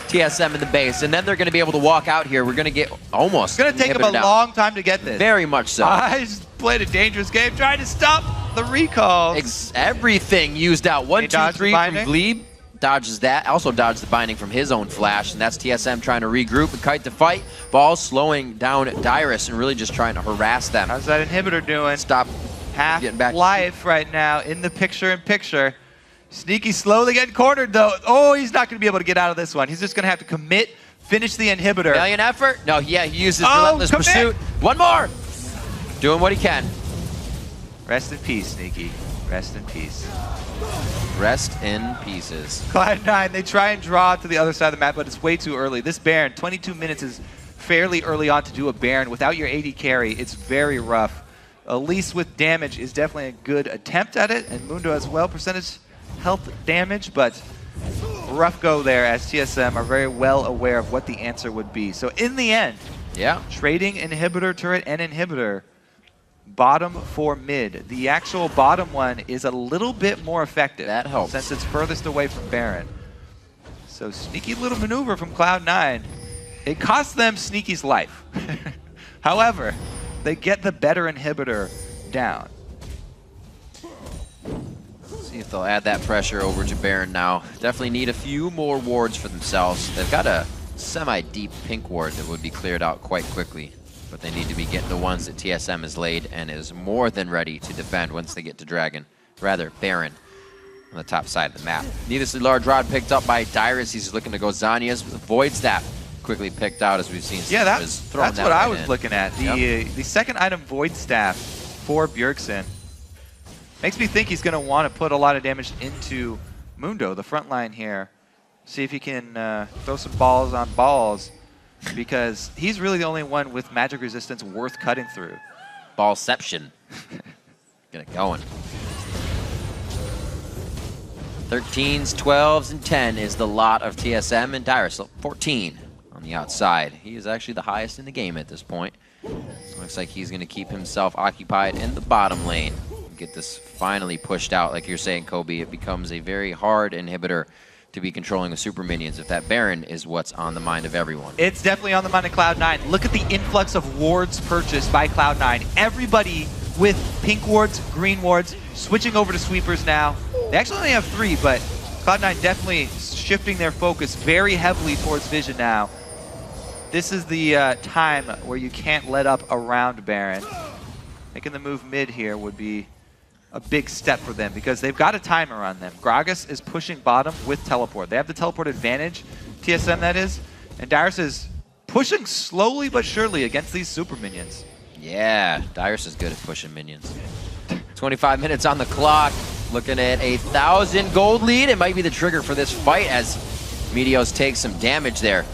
TSM in the base, and then they're going to be able to walk out here. We're going to get almost. It's going to take them a long time to get this. Very much so. I just played a dangerous game trying to stop the recalls. Everything used out. 1, 2, 3 from binding. Glebe. Dodges that. Also dodged the binding from his own flash, and that's TSM trying to regroup and kite to fight. Ball slowing down Dyrus and really just trying to harass them. How's that inhibitor doing? Stop. Half-Life right now in the picture-in-picture. Sneaky slowly getting cornered, though. Oh, he's not going to be able to get out of this one. He's just going to have to commit, finish the inhibitor. Valiant effort? No, yeah, he uses Relentless Pursuit. One more! Doing what he can. Rest in peace, Sneaky. Rest in peace. Rest in pieces. Cloud9, they try and draw to the other side of the map, but it's way too early. This Baron, 22 minutes is fairly early on to do a Baron. Without your AD carry, it's very rough. Elise with damage is definitely a good attempt at it, and Mundo as well, percentage health damage, but rough go there as TSM are very well aware of what the answer would be. So in the end, trading inhibitor turret and inhibitor, bottom for mid. The actual bottom one is a little bit more effective. That helps. Since it's furthest away from Baron. So sneaky little maneuver from Cloud9. It costs them Sneaky's life. However, they get the better inhibitor down. See if they'll add that pressure over to Baron now. Definitely need a few more wards for themselves. They've got a semi-deep pink ward that would be cleared out quite quickly, but they need to be getting the ones that TSM has laid and is more than ready to defend once they get to Dragon. Rather, Baron on the top side of the map. Needlessly large rod picked up by Dyrus. He's looking to go Zanya's. Void Staff quickly picked out, as we've seen. Yeah, that's what I was looking at. The second item, Void Staff for Bjergsen, makes me think he's going to want to put a lot of damage into Mundo, the front line here. See if he can throw some balls on balls, because he's really the only one with magic resistance worth cutting through. Ballception. Get it going. 13s, 12s, and 10 is the lot of TSM, and Dyrus 14 on the outside. He is actually the highest in the game at this point. Looks like he's going to keep himself occupied in the bottom lane. Get this finally pushed out, like you're saying, Kobe. It becomes a very hard inhibitor to be controlling the super minions if that Baron is what's on the mind of everyone. It's definitely on the mind of Cloud9. Look at the influx of wards purchased by Cloud9. Everybody with pink wards, green wards, switching over to sweepers now. They actually only have 3, but Cloud9 definitely shifting their focus very heavily towards Vision now. This is the time where you can't let up around Baron. Making the move mid here would be a big step for them because they've got a timer on them. Gragas is pushing bottom with teleport. They have the teleport advantage, TSM that is, and Dyrus is pushing slowly but surely against these super minions. Yeah, Dyrus is good at pushing minions. 25 minutes on the clock. Looking at a 1,000 gold lead. It might be the trigger for this fight as Meteos takes some damage there.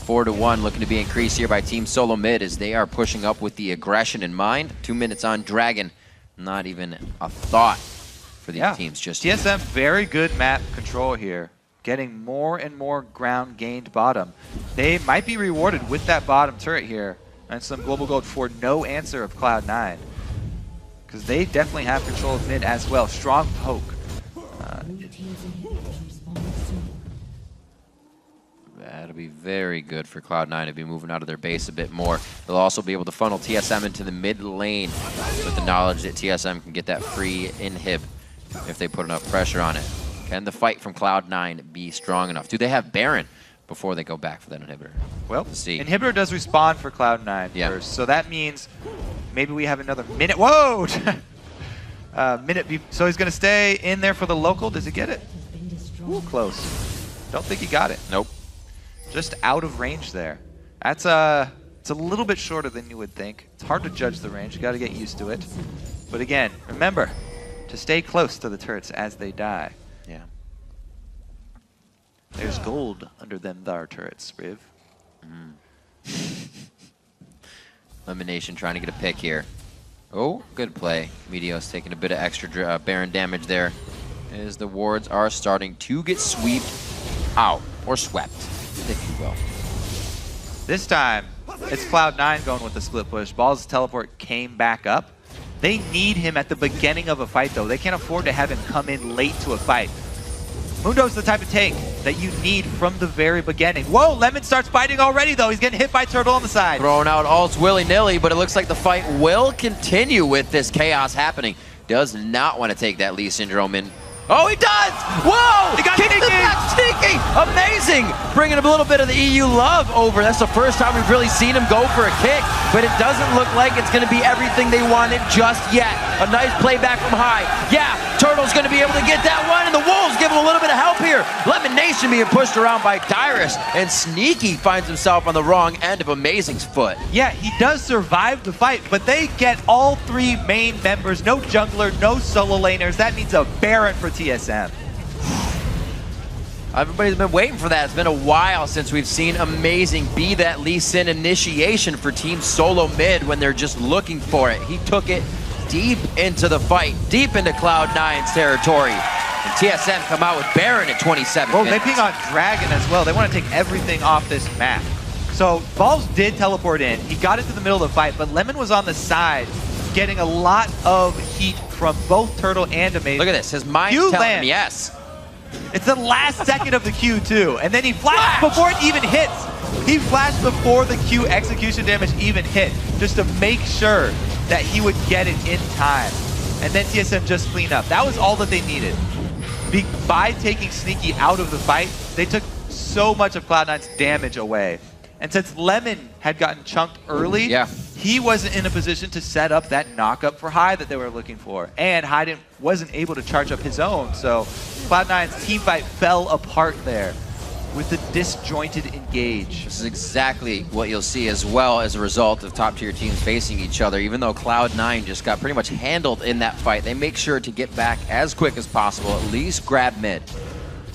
4-1 looking to be increased here by Team Solo Mid as they are pushing up with the aggression in mind. 2 minutes on Dragon. Not even a thought for these teams just yet. TSM, very good map control here. Getting more and more ground gained bottom. They might be rewarded with that bottom turret here. And some global gold for no answer of Cloud9. Because they definitely have control of mid as well. Strong poke. That'll be very good for Cloud9 to be moving out of their base a bit more. They'll also be able to funnel TSM into the mid lane with the knowledge that TSM can get that free inhib if they put enough pressure on it. Can the fight from Cloud9 be strong enough? Do they have Baron before they go back for that inhibitor? Well, Let's see. inhibitor does respawn for Cloud9 first, so that means maybe we have another minute. Whoa! So he's going to stay in there for the local. Does he get it? Ooh, close. Don't think he got it. Nope. Just out of range there. It's a little bit shorter than you would think. It's hard to judge the range. You got to get used to it. But again, remember to stay close to the turrets as they die. Yeah. There's gold under them thar turrets, Riv. Elimination trying to get a pick here. Oh, good play. Meteos taking a bit of extra Baron damage there as the wards are starting to get swept out, or swept, if you will. This time, it's Cloud9 going with the split push. Ball's teleport came back up. They need him at the beginning of a fight, though. They can't afford to have him come in late to a fight. Mundo's the type of tank that you need from the very beginning. Whoa, Lemon starts fighting already, though. He's getting hit by Turtle on the side. Throwing out ults willy-nilly, but it looks like the fight will continue with this chaos happening. Does not want to take that Lee Syndrome in. Oh, he does! Whoa! He got Kicks the back, sneaky! Amazing! Bringing a little bit of the EU love over. That's the first time we've really seen him go for a kick, but it doesn't look like it's going to be everything they wanted just yet. A nice playback from high. Yeah, Turtle's going to be able to get that one, and the Wolves give him a little bit of help here. Lemon Nation being pushed around by Dyrus, and Sneaky finds himself on the wrong end of Amazing's foot. Yeah, he does survive the fight, but they get all three main members. No jungler, no solo laners. That means a Baron for TSM. Everybody's been waiting for that. It's been a while since we've seen Amazing be that Lee Sin initiation for Team Solo Mid when they're just looking for it. He took it deep into the fight, deep into Cloud9's territory. And TSM come out with Baron at 27 Well, minutes. they ping on Dragon as well. They want to take everything off this map. So Balls did teleport in. He got into the middle of the fight, but Lemon was on the side, getting a lot of heat from both Turtle and Amazing. Look at this. His mind's Q telling lands. him yes. It's the last second of the Q too, and then he flashed before it even hits. He flashed before the Q execution damage even hit, just to make sure that he would get it in time. And then TSM just clean up. That was all that they needed. By taking Sneaky out of the fight, they took so much of Cloud9's damage away. And since Lemon had gotten chunked early, he wasn't in a position to set up that knock-up for High that they were looking for. And High wasn't able to charge up his own, so Cloud9's team fight fell apart there with the disjointed engage. This is exactly what you'll see as well as a result of top-tier teams facing each other. Even though Cloud9 just got pretty much handled in that fight, they make sure to get back as quick as possible, at least grab mid.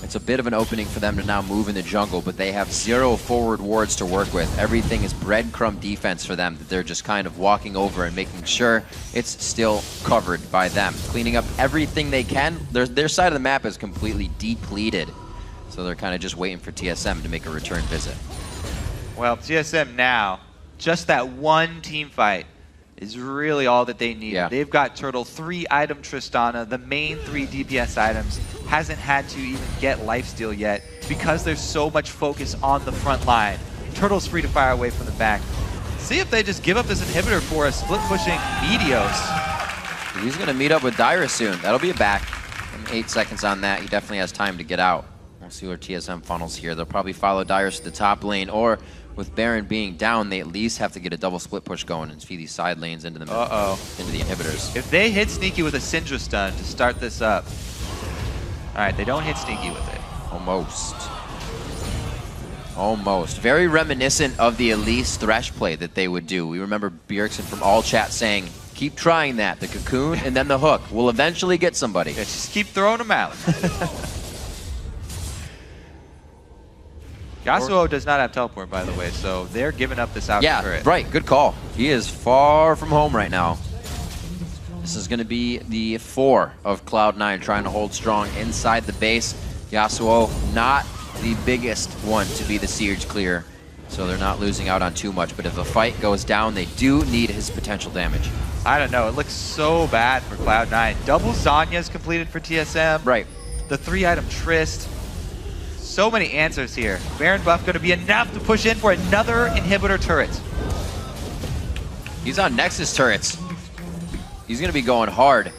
It's a bit of an opening for them to now move in the jungle, but they have 0 forward wards to work with. Everything is breadcrumb defense for them that they're just kind of walking over and making sure it's still covered by them. Cleaning up everything they can. Their side of the map is completely depleted, so they're kind of just waiting for TSM to make a return visit. Well, TSM now, just that one team fight is really all that they need. Yeah. They've got Turtle, 3-item Tristana, the main 3 DPS items, hasn't had to even get lifesteal yet because there's so much focus on the front line. Turtle's free to fire away from the back. See if they just give up this inhibitor for a split-pushing Meteos. He's going to meet up with Dyrus soon. That'll be a back. 8 seconds on that. He definitely has time to get out. We'll see where TSM funnels here. They'll probably follow Dyrus to the top lane, or with Baron being down, they at least have to get a double split push going and feed these side lanes into the middle, into the inhibitors. If they hit Sneaky with a Syndra stun to start this up. All right, they don't hit Sneaky with it. Almost. Almost. Very reminiscent of the Elise Thresh play that they would do. We remember Bjergsen from All Chat saying, keep trying that, the cocoon and then the hook. We'll eventually get somebody. Yeah, just keep throwing them out. Yasuo does not have teleport, by the way, so they're giving up this out turret. Yeah, right. Good call. He is far from home right now. This is going to be the 4 of Cloud9 trying to hold strong inside the base. Yasuo, not the biggest one to be the siege clear So they're not losing out on too much, but if the fight goes down, they do need his potential damage. I don't know. It looks so bad for Cloud9. Double Zanya's completed for TSM. Right. The 3-item Trist. So many answers here. Baron buff going to be enough to push in for another inhibitor turret. He's on Nexus turrets. He's going to be going hard.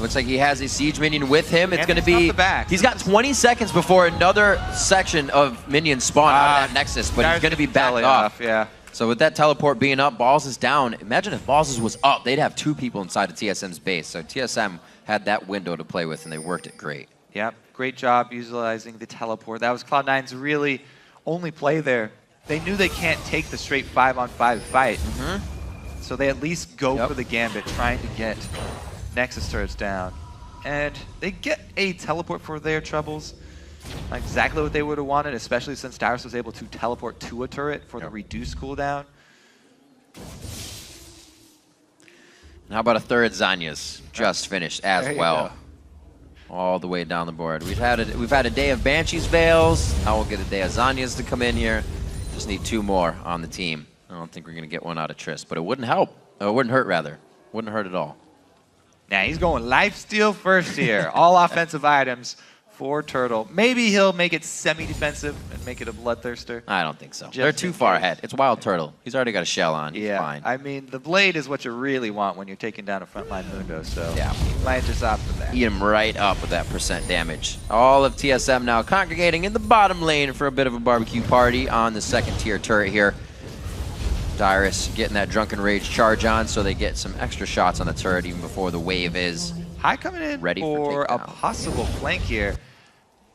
Looks like he has a siege minion with him. It's going to be... He's got 20 seconds before another section of minions spawn out of that Nexus, but he's going to be backed off. Yeah. So with that teleport being up, Balls is down. Imagine if Balls was up, they'd have 2 people inside of TSM's base. So TSM had that window to play with, and they worked it great. Yep, great job utilizing the teleport. That was Cloud9's really only play there. They knew they can't take the straight 5-on-5 fight. So they at least go for the gambit, trying to get Nexus turrets down. And they get a teleport for their troubles. Not exactly what they would have wanted, especially since Dyrus was able to teleport to a turret for the reduced cooldown. And how about a third Zanya's just finished as well? All the way down the board. We've had a day of Banshee's Veils. Now we'll get a day of Zanya's to come in here. Just need 2 more on the team. I don't think we're going to get one out of Trist, but it wouldn't help. It wouldn't hurt, rather. Wouldn't hurt at all. Now he's going lifesteal first here. All offensive items for Turtle. Maybe he'll make it semi-defensive and make it a Bloodthirster. I don't think so. They're too far ahead. It's Wild Turtle. He's already got a shell on. He's fine. I mean, the blade is what you really want when you're taking down a frontline Mundo, so yeah, he might just opt for that. Eat him right up with that % damage. All of TSM now congregating in the bottom lane for a bit of a barbecue party on the 2nd tier turret here. Dyrus getting that Drunken Rage charge on, so they get some extra shots on the turret even before the wave is High coming in ready for a possible flank here.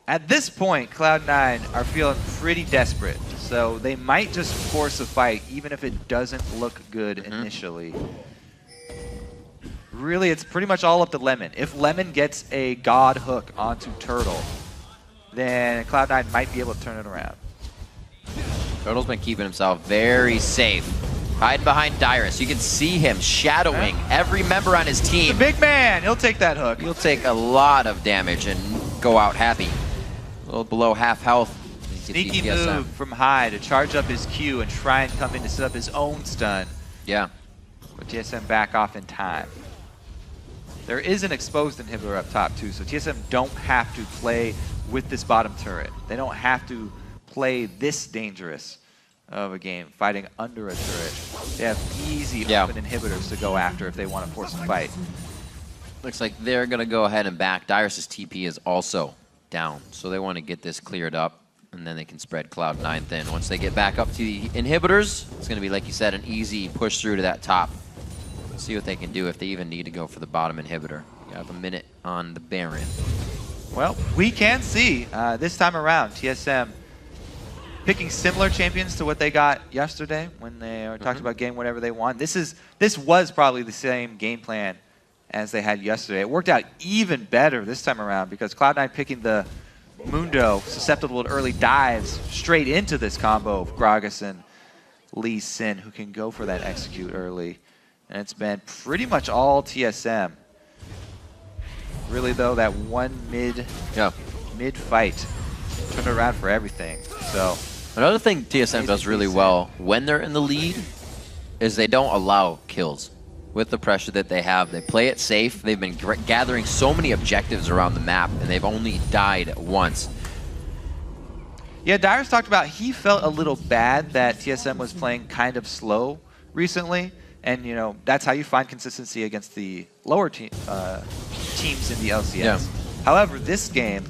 At this point, Cloud9 are feeling pretty desperate, so they might just force a fight, even if it doesn't look good initially. Really, it's pretty much all up to Lemon. If Lemon gets a God hook onto Turtle, then Cloud9 might be able to turn it around. Turtle's been keeping himself very safe. Hiding behind Dyrus. You can see him shadowing every member on his team. The big man, he'll take that hook. He'll take a lot of damage and go out happy. A little below half health. Sneaky move from High to charge up his Q and try and come in to set up his own stun. Yeah. But TSM back off in time. There is an exposed inhibitor up top too, so TSM don't have to play with this bottom turret. They don't have to play this dangerous of a game, fighting under a turret. They have easy open inhibitors to go after if they want to force a fight. Looks like they're going to go ahead and back. Dyrus' TP is also down, so they want to get this cleared up, and then they can spread Cloud9 thin. Once they get back up to the inhibitors, it's going to be, like you said, an easy push through to that top. See what they can do if they even need to go for the bottom inhibitor. You have a minute on the Baron. Well, we can see this time around TSM picking similar champions to what they got yesterday when they were talking about getting whatever they want. This was probably the same game plan as they had yesterday. It worked out even better this time around because Cloud9 picking the Mundo, susceptible to early dives, straight into this combo of Gragas and Lee Sin, who can go for that execute early. And it's been pretty much all TSM. Really, though, that one mid fight turned around for everything. So another thing TSM does really well when they're in the lead is they don't allow kills. With the pressure that they have, they play it safe. They've been gathering so many objectives around the map, and they've only died once. Yeah, Dyrus talked about he felt a little bad that TSM was playing kind of slow recently. And, you know, that's how you find consistency against the lower teams in the LCS. Yeah. However, this game,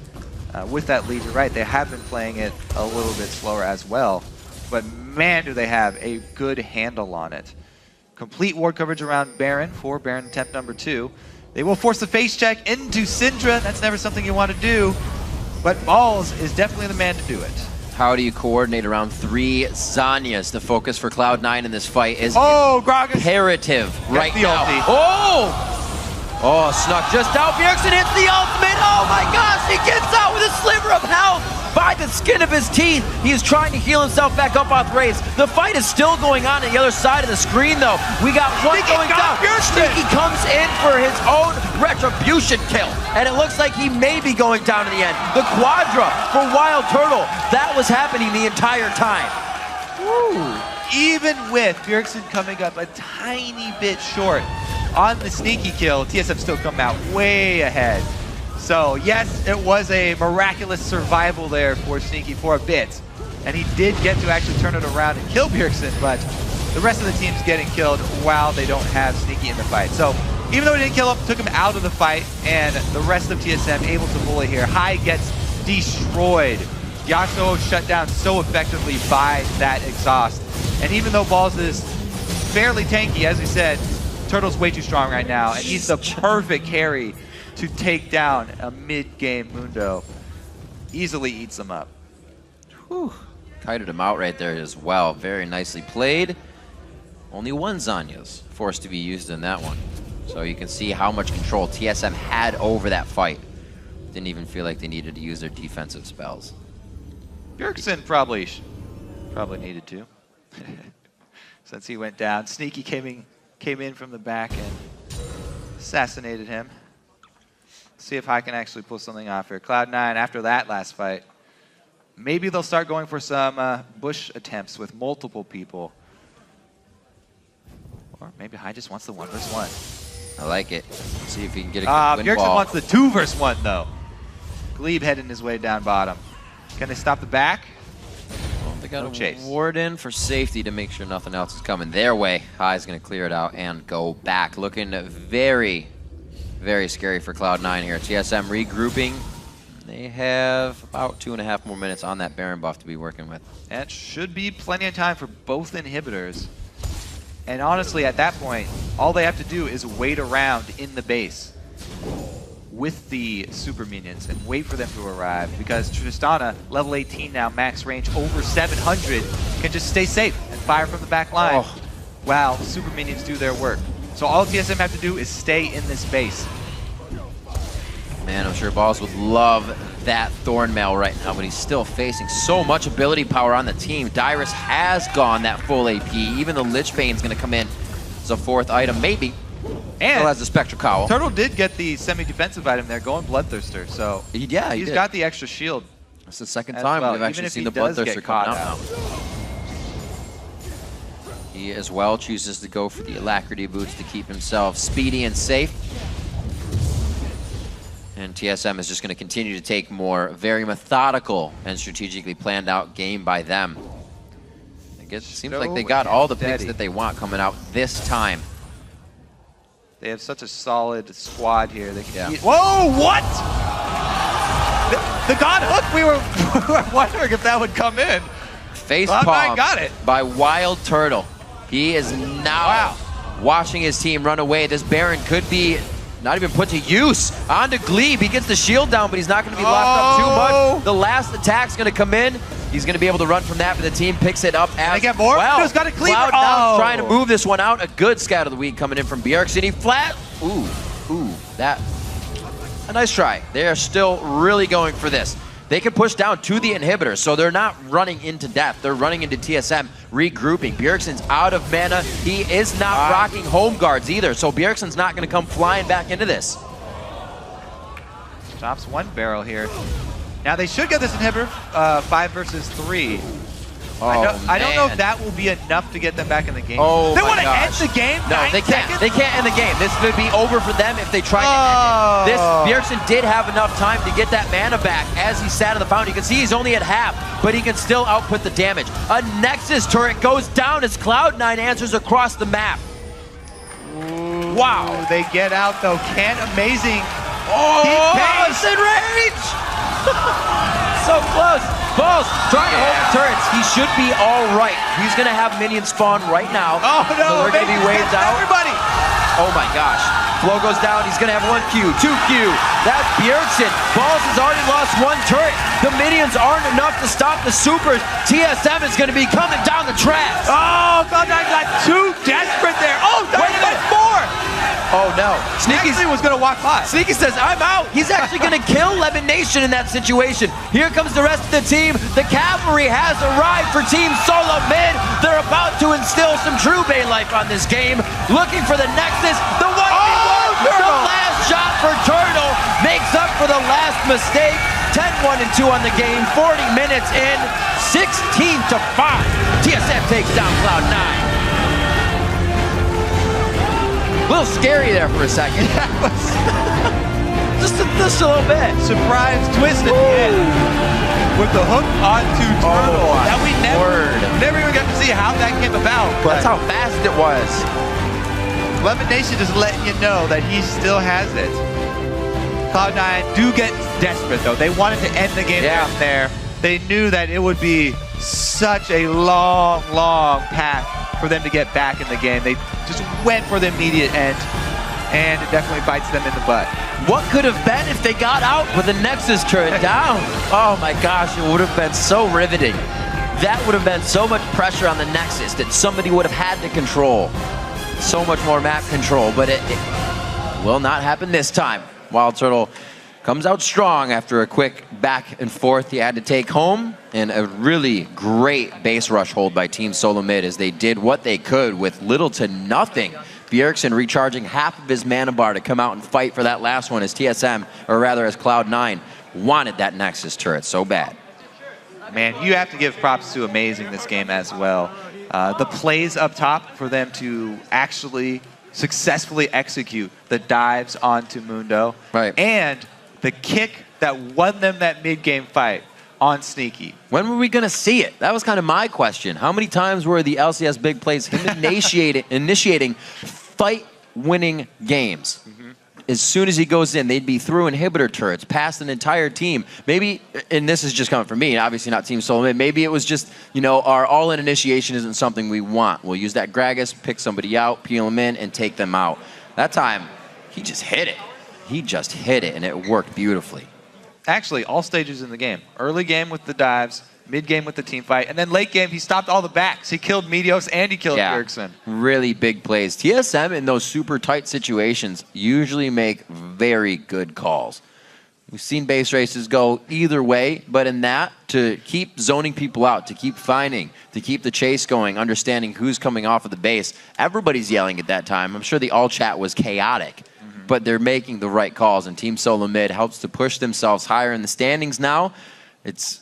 with that lead, you're right, they have been playing it a little bit slower as well. But, man, do they have a good handle on it. Complete ward coverage around Baron for Baron attempt number 2. They will force the face check into Syndra. That's never something you want to do. But Balls is definitely the man to do it. How do you coordinate around 3 Zanyas? The focus for Cloud9 in this fight is imperative right now. Oh, snuck just out. Bjergsen hits the ultimate. Oh my gosh, he gets out with a sliver of health by the skin of his teeth. He is trying to heal himself back up off Raze. The fight is still going on the other side of the screen, though. We got one going down. Sneaky comes in for his own retribution kill, and it looks like he may be going down in the end. The Quadra for Wild Turtle. That was happening the entire time. Even with Bjergsen coming up a tiny bit short on the sneaky kill, TSM still come out way ahead. So yes, it was a miraculous survival there for Sneaky for a bit. And he did get to actually turn it around and kill Bjergsen, but the rest of the team's getting killed while they don't have Sneaky in the fight. So even though he didn't kill him, took him out of the fight, and the rest of TSM able to bully here. Hai gets destroyed. Yasuo shut down so effectively by that exhaust. And even though Balls is fairly tanky, as we said, Turtle's way too strong right now, and he's the perfect carry to take down a mid-game Mundo. Easily eats them up. Whew. Kited him out right there as well. Very nicely played. Only one Zanya's forced to be used in that one. So you can see how much control TSM had over that fight. Didn't even feel like they needed to use their defensive spells. Bjergsen probably needed to. Since he went down. Sneaky came in from the back and assassinated him. See if Hai can actually pull something off here. Cloud9, after that last fight, maybe they'll start going for some bush attempts with multiple people. Or maybe Hai just wants the 1v1. I like it. See if he can get a good win Bjergsen ball. wants the 2v1 though. Glebe heading his way down bottom. Can they stop the back? Well, they got No a chase. ward in for safety to make sure nothing else is coming their way. Hai's going to clear it out and go back. Looking very, very scary for Cloud9 here. TSM regrouping. They have about 2.5 more minutes on that Baron buff to be working with. That should be plenty of time for both inhibitors. And honestly, at that point, all they have to do is wait around in the base with the super minions and wait for them to arrive, because Tristana, level 18 now, max range over 700, can just stay safe and fire from the back line while super minions do their work. So all TSM have to do is stay in this base. Man, I'm sure Balls would love that Thornmail right now, but he's still facing so much ability power on the team. Dyrus has gone that full AP. Even the Lich Bane's going to come in as a 4th item, maybe. And still has the Spectral Cowl. Turtle did get the semi-defensive item there, going Bloodthirster, so he he's did. got the extra shield. It's the second as time well, we've even actually if seen he the does Bloodthirster get coming caught out now. He as well chooses to go for the Alacrity boots to keep himself speedy and safe. And TSM is just going to continue to take more very methodical and strategically planned out game by them. It seems like they got all the picks that they want coming out this time. They have such a solid squad here. They can Whoa, what? The God Hook, we were wondering if that would come in. Face Cloud9 palm got it. by Wild Turtle. He is now watching his team run away. This Baron could be not even put to use. On to Glebe. He gets the shield down, but he's not going to be locked up too much. The last attack's going to come in. He's going to be able to run from that, but the team picks it up as get more? well. He's got a cleaver. Cloud9 trying to move this one out. A good scout of the week coming in from Bjergsen. He flat. Ooh, that. A nice try. They are still really going for this. They can push down to the inhibitor, so they're not running into death. They're running into TSM, regrouping. Bjergsen's out of mana. He is not rocking home guards either, so Bjergsen's not going to come flying back into this. Drops one barrel here. Now they should get this inhibitor 5 versus 3. I don't know if that will be enough to get them back in the game. Oh, they want to end the game? No, they can't. They can't end the game. This would be over for them if they try to end it. This Bjergsen did have enough time to get that mana back as he sat on the fountain. You can see he's only at half, but he can still output the damage. A Nexus turret goes down as Cloud9 answers across the map. Wow. They get out though. Can Amazing. It's in range! So close. Balls trying to hold the turrets. He should be all right. He's going to have minions spawn right now. Oh no, so they're going to be waved out. Everybody. Oh my gosh. Flow goes down. He's going to have 1Q, 2Q. That's Bjergsen. Balls has already lost 1 turret. The minions aren't enough to stop the supers. TSM is going to be coming down the tracks. Oh, Cloud9 got too desperate there. Oh, wait a minute, 4. Oh no. Sneaky was going to walk by. Sneaky says, I'm out. He's actually going to kill Lemon Nation in that situation. Here comes the rest of the team. The cavalry has arrived for Team Solo Mid. They're about to instill some true Bay life on this game. Looking for the Nexus. The 1v1. The last shot for Turtle makes up for the last mistake. 10-1 and 2 on the game. 40 minutes in. 16-5. TSM takes down Cloud9. A little scary there for a second. just a little bit. Surprise twist at the end. With the hook onto Turtle. That we never even got to see how that came about. But that's how fast it was. Lemon Nation just letting you know that he still has it. Cloud9 do get desperate, though. They wanted to end the game there. They knew that it would be such a long, long path for them to get back in the game. They just went for the immediate end, and it definitely bites them in the butt. What could have been if they got out with the Nexus turret down? Oh my gosh, it would have been so riveting. That would have been so much pressure on the Nexus that somebody would have had to control. So much more map control, but it will not happen this time. Wild Turtle comes out strong after a quick back and forth he had to take home, and a really great base rush hold by Team Solo Mid as they did what they could with little to nothing. Bjergsen recharging half of his mana bar to come out and fight for that last one as TSM, or rather as Cloud9, wanted that Nexus turret so bad. Man, you have to give props to Amazing this game as well. The plays up top for them to actually successfully execute the dives onto Mundo. Right. And the kick that won them that mid-game fight on Sneaky. When were we going to see it? That was kind of my question. How many times were the LCS big plays him initiating fight-winning games? As soon as he goes in, they'd be through inhibitor turrets, past an entire team. Maybe, and this is just coming from me, obviously not Team Solo Mid, maybe it was just, you know, our all-in initiation isn't something we want. We'll use that Gragas, pick somebody out, peel them in, and take them out. That time, he just hit it. He just hit it, and it worked beautifully. Actually, all stages in the game. Early game with the dives, mid-game with the team fight, and then late game, he stopped all the backs. He killed Meteos and he killed Bjergsen. Really big plays. TSM in those super tight situations usually make very good calls. We've seen base races go either way, but in that, to keep zoning people out, to keep finding, to keep the chase going, understanding who's coming off of the base, everybody's yelling at that time. I'm sure the all chat was chaotic, but they're making the right calls, and Team Solo Mid helps to push themselves higher in the standings now. It's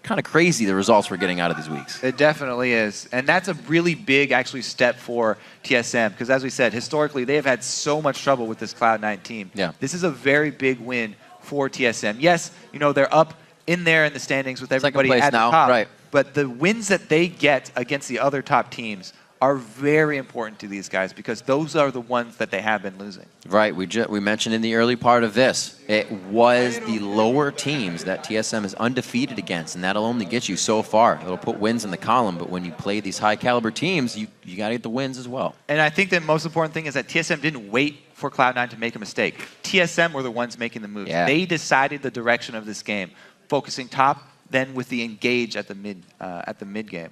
kind of crazy the results we're getting out of these weeks. It definitely is. And that's a really big, actually, step for TSM. Because as we said, historically, they have had so much trouble with this Cloud9 team. Yeah. This is a very big win for TSM. Yes, you know, they're up in there in the standings with everybody at the top. Right. But the wins that they get against the other top teams are very important to these guys because those are the ones that they have been losing. Right, we mentioned in the early part of this, it was the lower teams that TSM is undefeated against, and that'll only get you so far. It'll put wins in the column, but when you play these high caliber teams, you gotta get the wins as well. And I think the most important thing is that TSM didn't wait for Cloud9 to make a mistake. TSM were the ones making the moves. Yeah. They decided the direction of this game, focusing top, then with the engage at the mid game.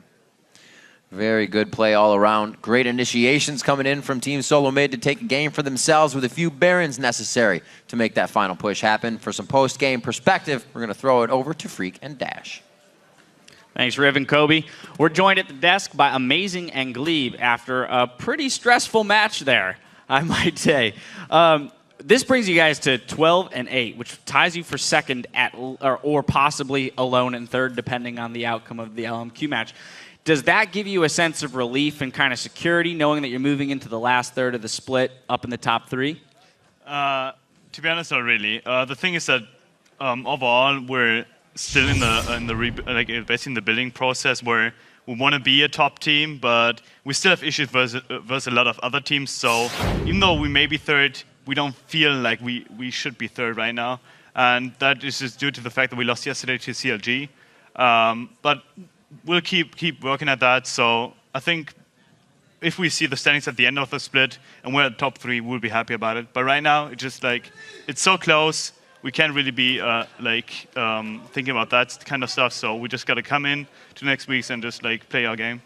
Very good play all around. Great initiations coming in from Team Solo Mid to take a game for themselves with a few Barons necessary to make that final push happen. For some post-game perspective, we're going to throw it over to Freak and Dash. Thanks, Riv and Kobe. We're joined at the desk by Amazing and Glebe after a pretty stressful match there, I might say. This brings you guys to 12-8, which ties you for second or possibly alone in third, depending on the outcome of the LMQ match. Does that give you a sense of relief and kind of security, knowing that you're moving into the last third of the split up in the top three? To be honest, not really. The thing is that overall we're still basically in the building process where we want to be a top team, but we still have issues versus a lot of other teams. So even though we may be third, we don't feel like we should be third right now, and that is just due to the fact that we lost yesterday to CLG. But we'll keep working at that. So I think if we see the standings at the end of the split and we're at top three, we'll be happy about it. But right now, it's just like it's so close. We can't really be thinking about that kind of stuff. So we just got to come in to next week and just like play our game.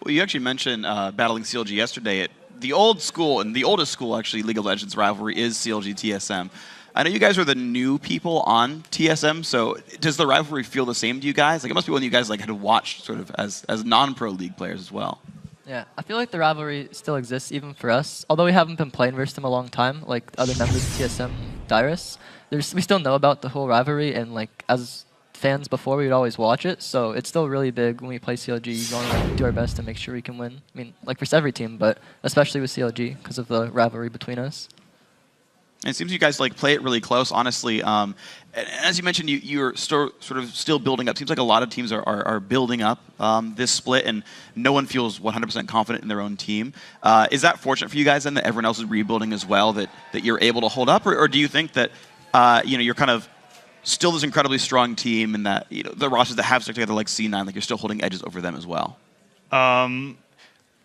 Well, you actually mentioned battling CLG yesterday. The old school and the oldest school, actually, League of Legends rivalry is CLG TSM. I know you guys are the new people on TSM, so does the rivalry feel the same to you guys? Like, it must be one you guys like had to watch sort of as non-pro league players as well. Yeah, I feel like the rivalry still exists even for us. Although we haven't been playing versus them a long time, like other members of TSM Dyrus. We still know about the whole rivalry, and like as fans before, we would always watch it. So it's still really big when we play CLG. We want to do our best to make sure we can win. I mean, like for every team, but especially with CLG because of the rivalry between us. And it seems you guys like play it really close, honestly. As you mentioned, you're sort of still building up. Seems like a lot of teams are building up this split, and no one feels 100% confident in their own team. Is that fortunate for you guys then that everyone else is rebuilding as well, that you're able to hold up, or do you think that you're kind of still this incredibly strong team, and that the rosters that have stuck together like C9, like you're still holding edges over them as well?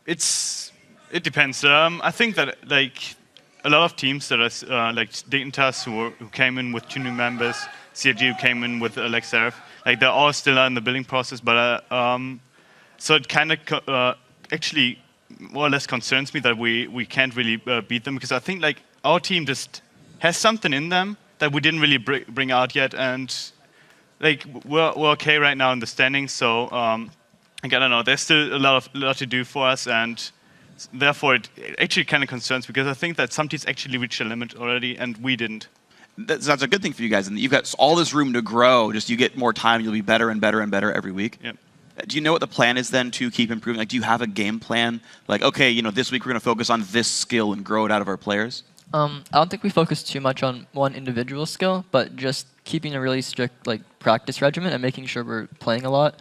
It depends. I think that like a lot of teams that are like Dignitas who came in with 2 new members, CLG who came in with like Seraph, like they're all still in the building process, but so it kind of actually more or less concerns me that we can't really beat them, because I think like our team just has something in them that we didn't really bring out yet, and like we're okay right now in the standings. So like, I don't know, there's still a lot to do for us, and therefore it actually kind of concerns me, because I think that some teams actually reached a limit already, and we didn't. That's a good thing for you guys, and you've got all this room to grow. Just you get more time, you'll be better and better and better every week. Yep. Do you know what the plan is then to keep improving? Like, do you have a game plan? Like, okay, this week we're going to focus on this skill and grow it out of our players? I don't think we focus too much on one individual skill, but just keeping a really strict like practice regimen and making sure we're playing a lot.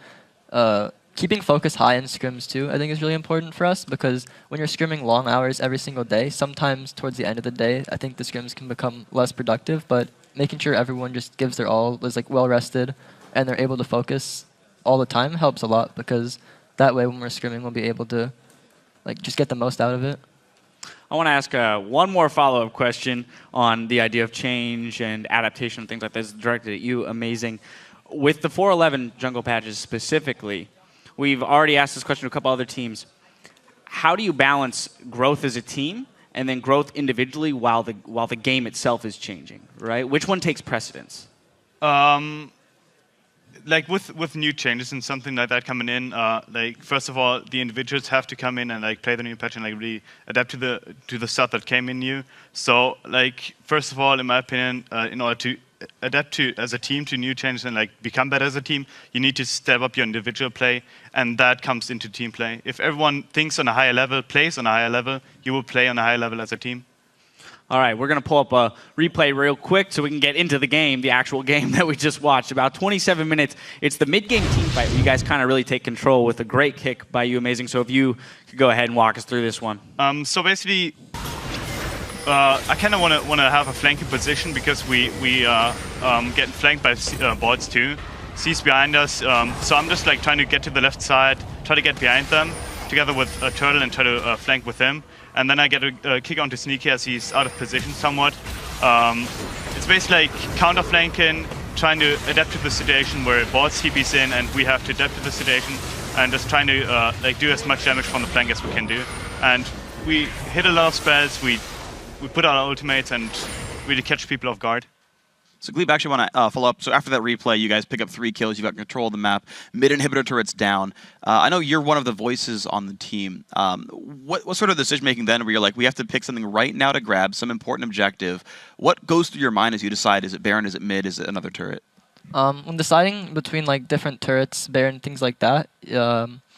Keeping focus high in scrims too, I think is really important for us, because when you're scrimming long hours every single day, sometimes towards the end of the day, I think the scrims can become less productive, but making sure everyone just gives their all, is like well rested, and they're able to focus all the time helps a lot, because that way when we're scrimming, we'll be able to like just get the most out of it. I want to ask one more follow-up question on the idea of change and adaptation and things like this, directed at you, Amazing. With the 411 jungle patches specifically, we've already asked this question to a couple other teams. How do you balance growth as a team and then growth individually while the game itself is changing, right? Which one takes precedence? Like with new changes and something like that coming in, like first of all, the individuals have to come in and like play the new patch and like really adapt to the stuff that came in new. So like first of all, in my opinion, in order to adapt to as a team to new changes and like become better as a team, you need to step up your individual play, and that comes into team play. If everyone thinks on a higher level, plays on a higher level, you will play on a higher level as a team. All right, we're going to pull up a replay real quick so we can get into the game, the actual game that we just watched. About 27 minutes. It's the mid-game team fight where you guys kind of really take control with a great kick by you, Amazing. So if you could go ahead and walk us through this one. So basically, I kind of want to have a flanking position, because we get flanked by bots too. C's behind us, so I'm just like trying to get to the left side, try to get behind them together with Turtle and try to flank with him. And then I get a kick onto Sneaky as he's out of position somewhat. It's basically like counter flanking, trying to adapt to the situation where bots TPs in and we have to adapt to the situation, and just trying to like do as much damage from the flank as we can do. And we hit a lot of spells, we put out our ultimates and really catch people off guard. So Glebe, actually want to follow up. So after that replay, you guys pick up 3 kills. You've got control of the map. Mid-inhibitor turret's down. I know you're one of the voices on the team. What sort of decision-making then where you're like, we have to pick something right now to grab, some important objective? What goes through your mind as you decide, is it Baron, is it mid, is it another turret? When deciding between like different turrets, Baron, things like that,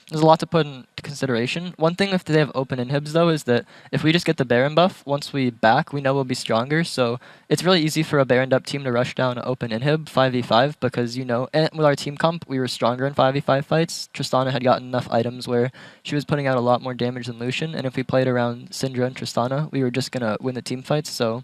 there's a lot to put into consideration. One thing if they have open inhibs though is that if we just get the Baron buff, once we back, we know we'll be stronger. So it's really easy for a Baroned up team to rush down an open inhib 5v5, because and with our team comp, we were stronger in 5v5 fights. Tristana had gotten enough items where she was putting out a lot more damage than Lucian, and if we played around Syndra and Tristana, we were just gonna win the team fights. So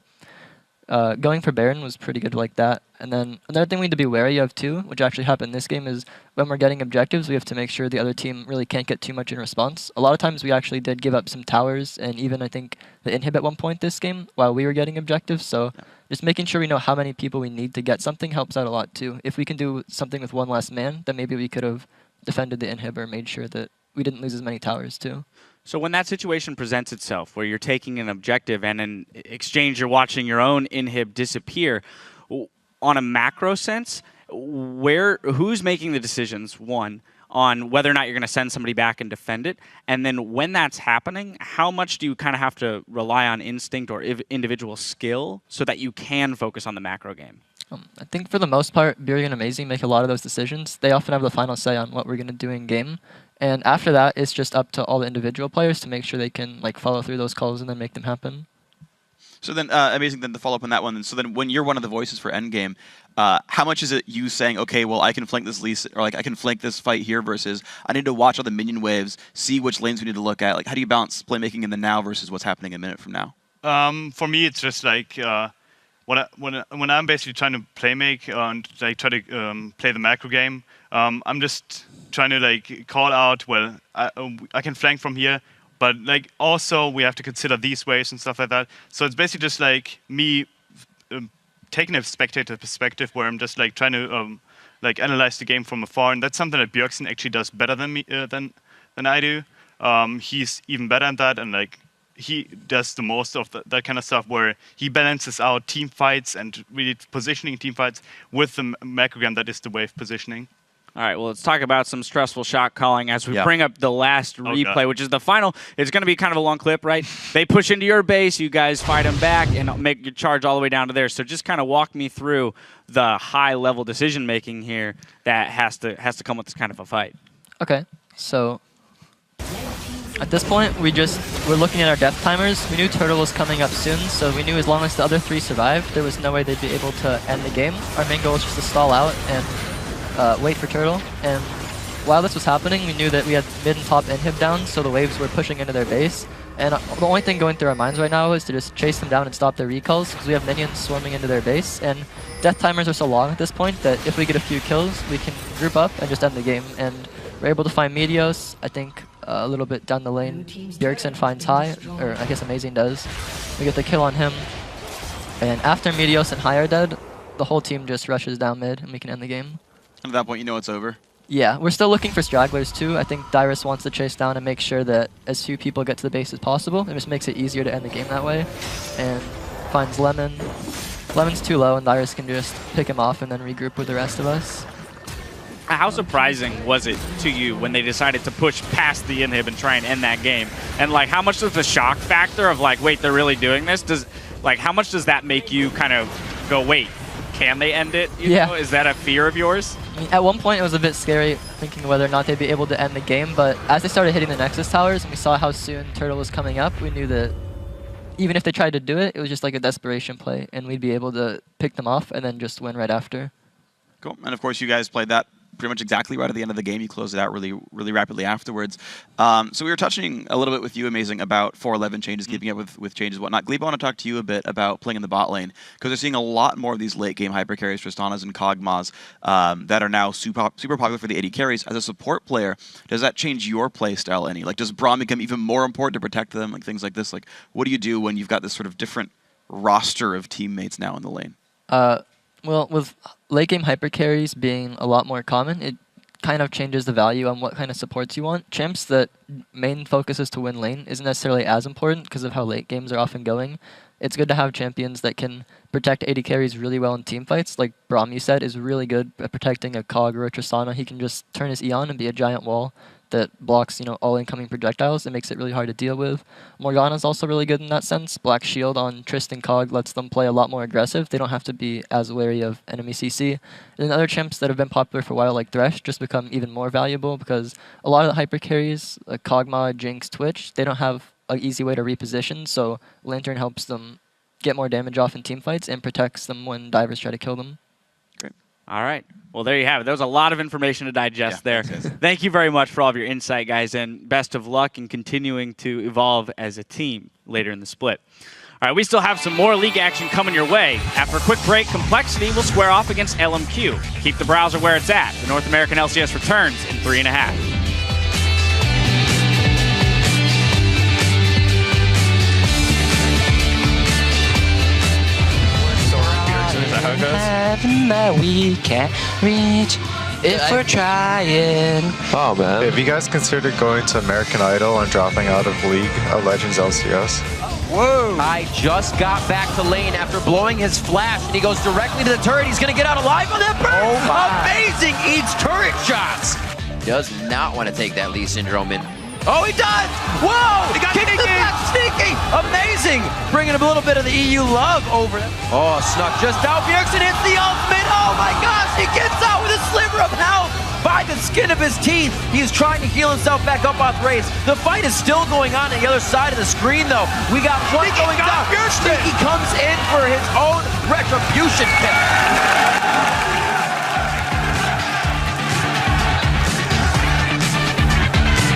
going for Baron was pretty good like that. And then another thing we need to be wary of too, which actually happened this game, is when we're getting objectives, we have to make sure the other team really can't get too much in response. A lot of times we actually did give up some towers, and even I think the inhib at one point this game while we were getting objectives. So just making sure we know how many people we need to get something helps out a lot too. If we can do something with one less man, then maybe we could have defended the inhib or made sure that we didn't lose as many towers too. So when that situation presents itself, where you're taking an objective and in exchange you're watching your own inhib disappear, on a macro sense, who's making the decisions, one, on whether or not you're going to send somebody back and defend it. And then when that's happening, how much do you kind of have to rely on instinct or individual skill so that you can focus on the macro game? I think for the most part, Buri and Amazing make a lot of those decisions. They often have the final say on what we're going to do in game. And after that, it's just up to all the individual players to make sure they can like follow through those calls and then make them happen. So then, Amazing, then to follow up on that one, so then when you're one of the voices for endgame, how much is it you saying, okay, well, I can flank this lease, or like I can flank this fight here versus I need to watch all the minion waves, see which lanes we need to look at? Like, how do you balance playmaking in the now versus what's happening a minute from now? For me, it's just like when I'm basically trying to playmake and like try to play the macro game, I'm just trying to like call out, well, I can flank from here, but like also we have to consider these waves and stuff like that. So it's basically just like me taking a spectator perspective where I'm just like trying to like analyze the game from afar, and that's something that Bjergsen actually does better than me than I do. He's even better at that, and like he does the most of that kind of stuff where he balances out team fights and really positioning team fights with the macro game that is the wave positioning. All right, well, let's talk about some stressful shot calling as we bring up the last replay, which is the final. It's going to be kind of a long clip, right? They push into your base, you guys fight them back, and make your charge all the way down to there. So just kind of walk me through the high-level decision-making here that has to come with this kind of a fight. Okay, so at this point, we're looking at our death timers. We knew Turtle was coming up soon, so we knew as long as the other 3 survived, there was no way they'd be able to end the game. Our main goal was just to stall out and wait for Turtle, and while this was happening, we knew that we had mid and top inhib down, so the waves were pushing into their base, and the only thing going through our minds right now is to just chase them down and stop their recalls, because we have minions swarming into their base, and death timers are so long at this point that if we get a few kills, we can group up and just end the game, and we're able to find Meteos. I think a little bit down the lane, Bjergsen finds High, or I guess Amazing does. We get the kill on him, and after Meteos and High are dead, the whole team just rushes down mid, and we can end the game. And at that point, you know it's over. Yeah, we're still looking for stragglers too. I think Dyrus wants to chase down and make sure that as few people get to the base as possible. It just makes it easier to end the game that way. And finds Lemon. Lemon's too low, and Dyrus can just pick him off and then regroup with the rest of us. How surprising was it to you when they decided to push past the inhib and try and end that game? And like, how much does the shock factor of like, wait, they're really doing this? How much does that make you kind of go, wait, can they end it? You know? Is that a fear of yours? I mean, at one point, it was a bit scary thinking whether or not they'd be able to end the game, but as they started hitting the Nexus towers and we saw how soon Turtle was coming up, we knew that even if they tried to do it, it was just like a desperation play, and we'd be able to pick them off and then just win right after. Cool. And of course, you guys played that pretty much exactly right at the end of the game. You closed it out really, really rapidly afterwards. So we were touching a little bit with you, Amazing, about 411 changes, keeping up with changes and whatnot. Glebe, I want to talk to you a bit about playing in the bot lane, because they're seeing a lot more of these late-game hypercarries, Tristanas and Kog'Maws, that are now super popular for the AD carries. As a support player, does that change your play style any? Like, does Braum become even more important to protect them? Like, things like this. Like, what do you do when you've got this sort of different roster of teammates now in the lane? Well, with late-game hypercarries being a lot more common, it kind of changes the value on what kind of supports you want. Champs that main focus is to win lane isn't necessarily as important because of how late games are often going. It's good to have champions that can protect AD carries really well in team fights. Like Braum, you said, is really good at protecting a Kog or a Tristana. He can just turn his Eon and be a giant wall that blocks, all incoming projectiles. It makes it really hard to deal with. Morgana's also really good in that sense. Black Shield on Trist and Kog lets them play a lot more aggressive. They don't have to be as wary of enemy CC. And then other champs that have been popular for a while, like Thresh, just become even more valuable because a lot of the hyper carries, like Kog'Maw, Jinx, Twitch, they don't have an easy way to reposition, so Lantern helps them get more damage off in teamfights and protects them when divers try to kill them. Great. All right. Well, there you have it. There was a lot of information to digest there. Thank you very much for all of your insight, guys, and best of luck in continuing to evolve as a team later in the split. All right, we still have some more league action coming your way. After a quick break, Complexity will square off against LMQ. Keep the browser where it's at. The North American LCS returns in 3.5. Heaven that we can't reach if we're trying. Oh man. Have you guys considered going to American Idol and dropping out of League of Legends LCS? Whoa! I just got back to lane after blowing his flash, and he goes directly to the turret. He's gonna get out alive on that burn. Oh my! Amazing! Eats turret shots. does not want to take that Lee Syndrome in. Oh, he does! Whoa! He got Kick to the back, sneaky! Amazing! Bringing a little bit of the EU love over them. Oh, snuck just out. Bjergsen hits the ultimate. Oh my gosh, he gets out with a sliver of health by the skin of his teeth. He's trying to heal himself back up off Wraiths. The fight is still going on the other side of the screen, though. We got one going down. Sneaky comes in for his own retribution kick.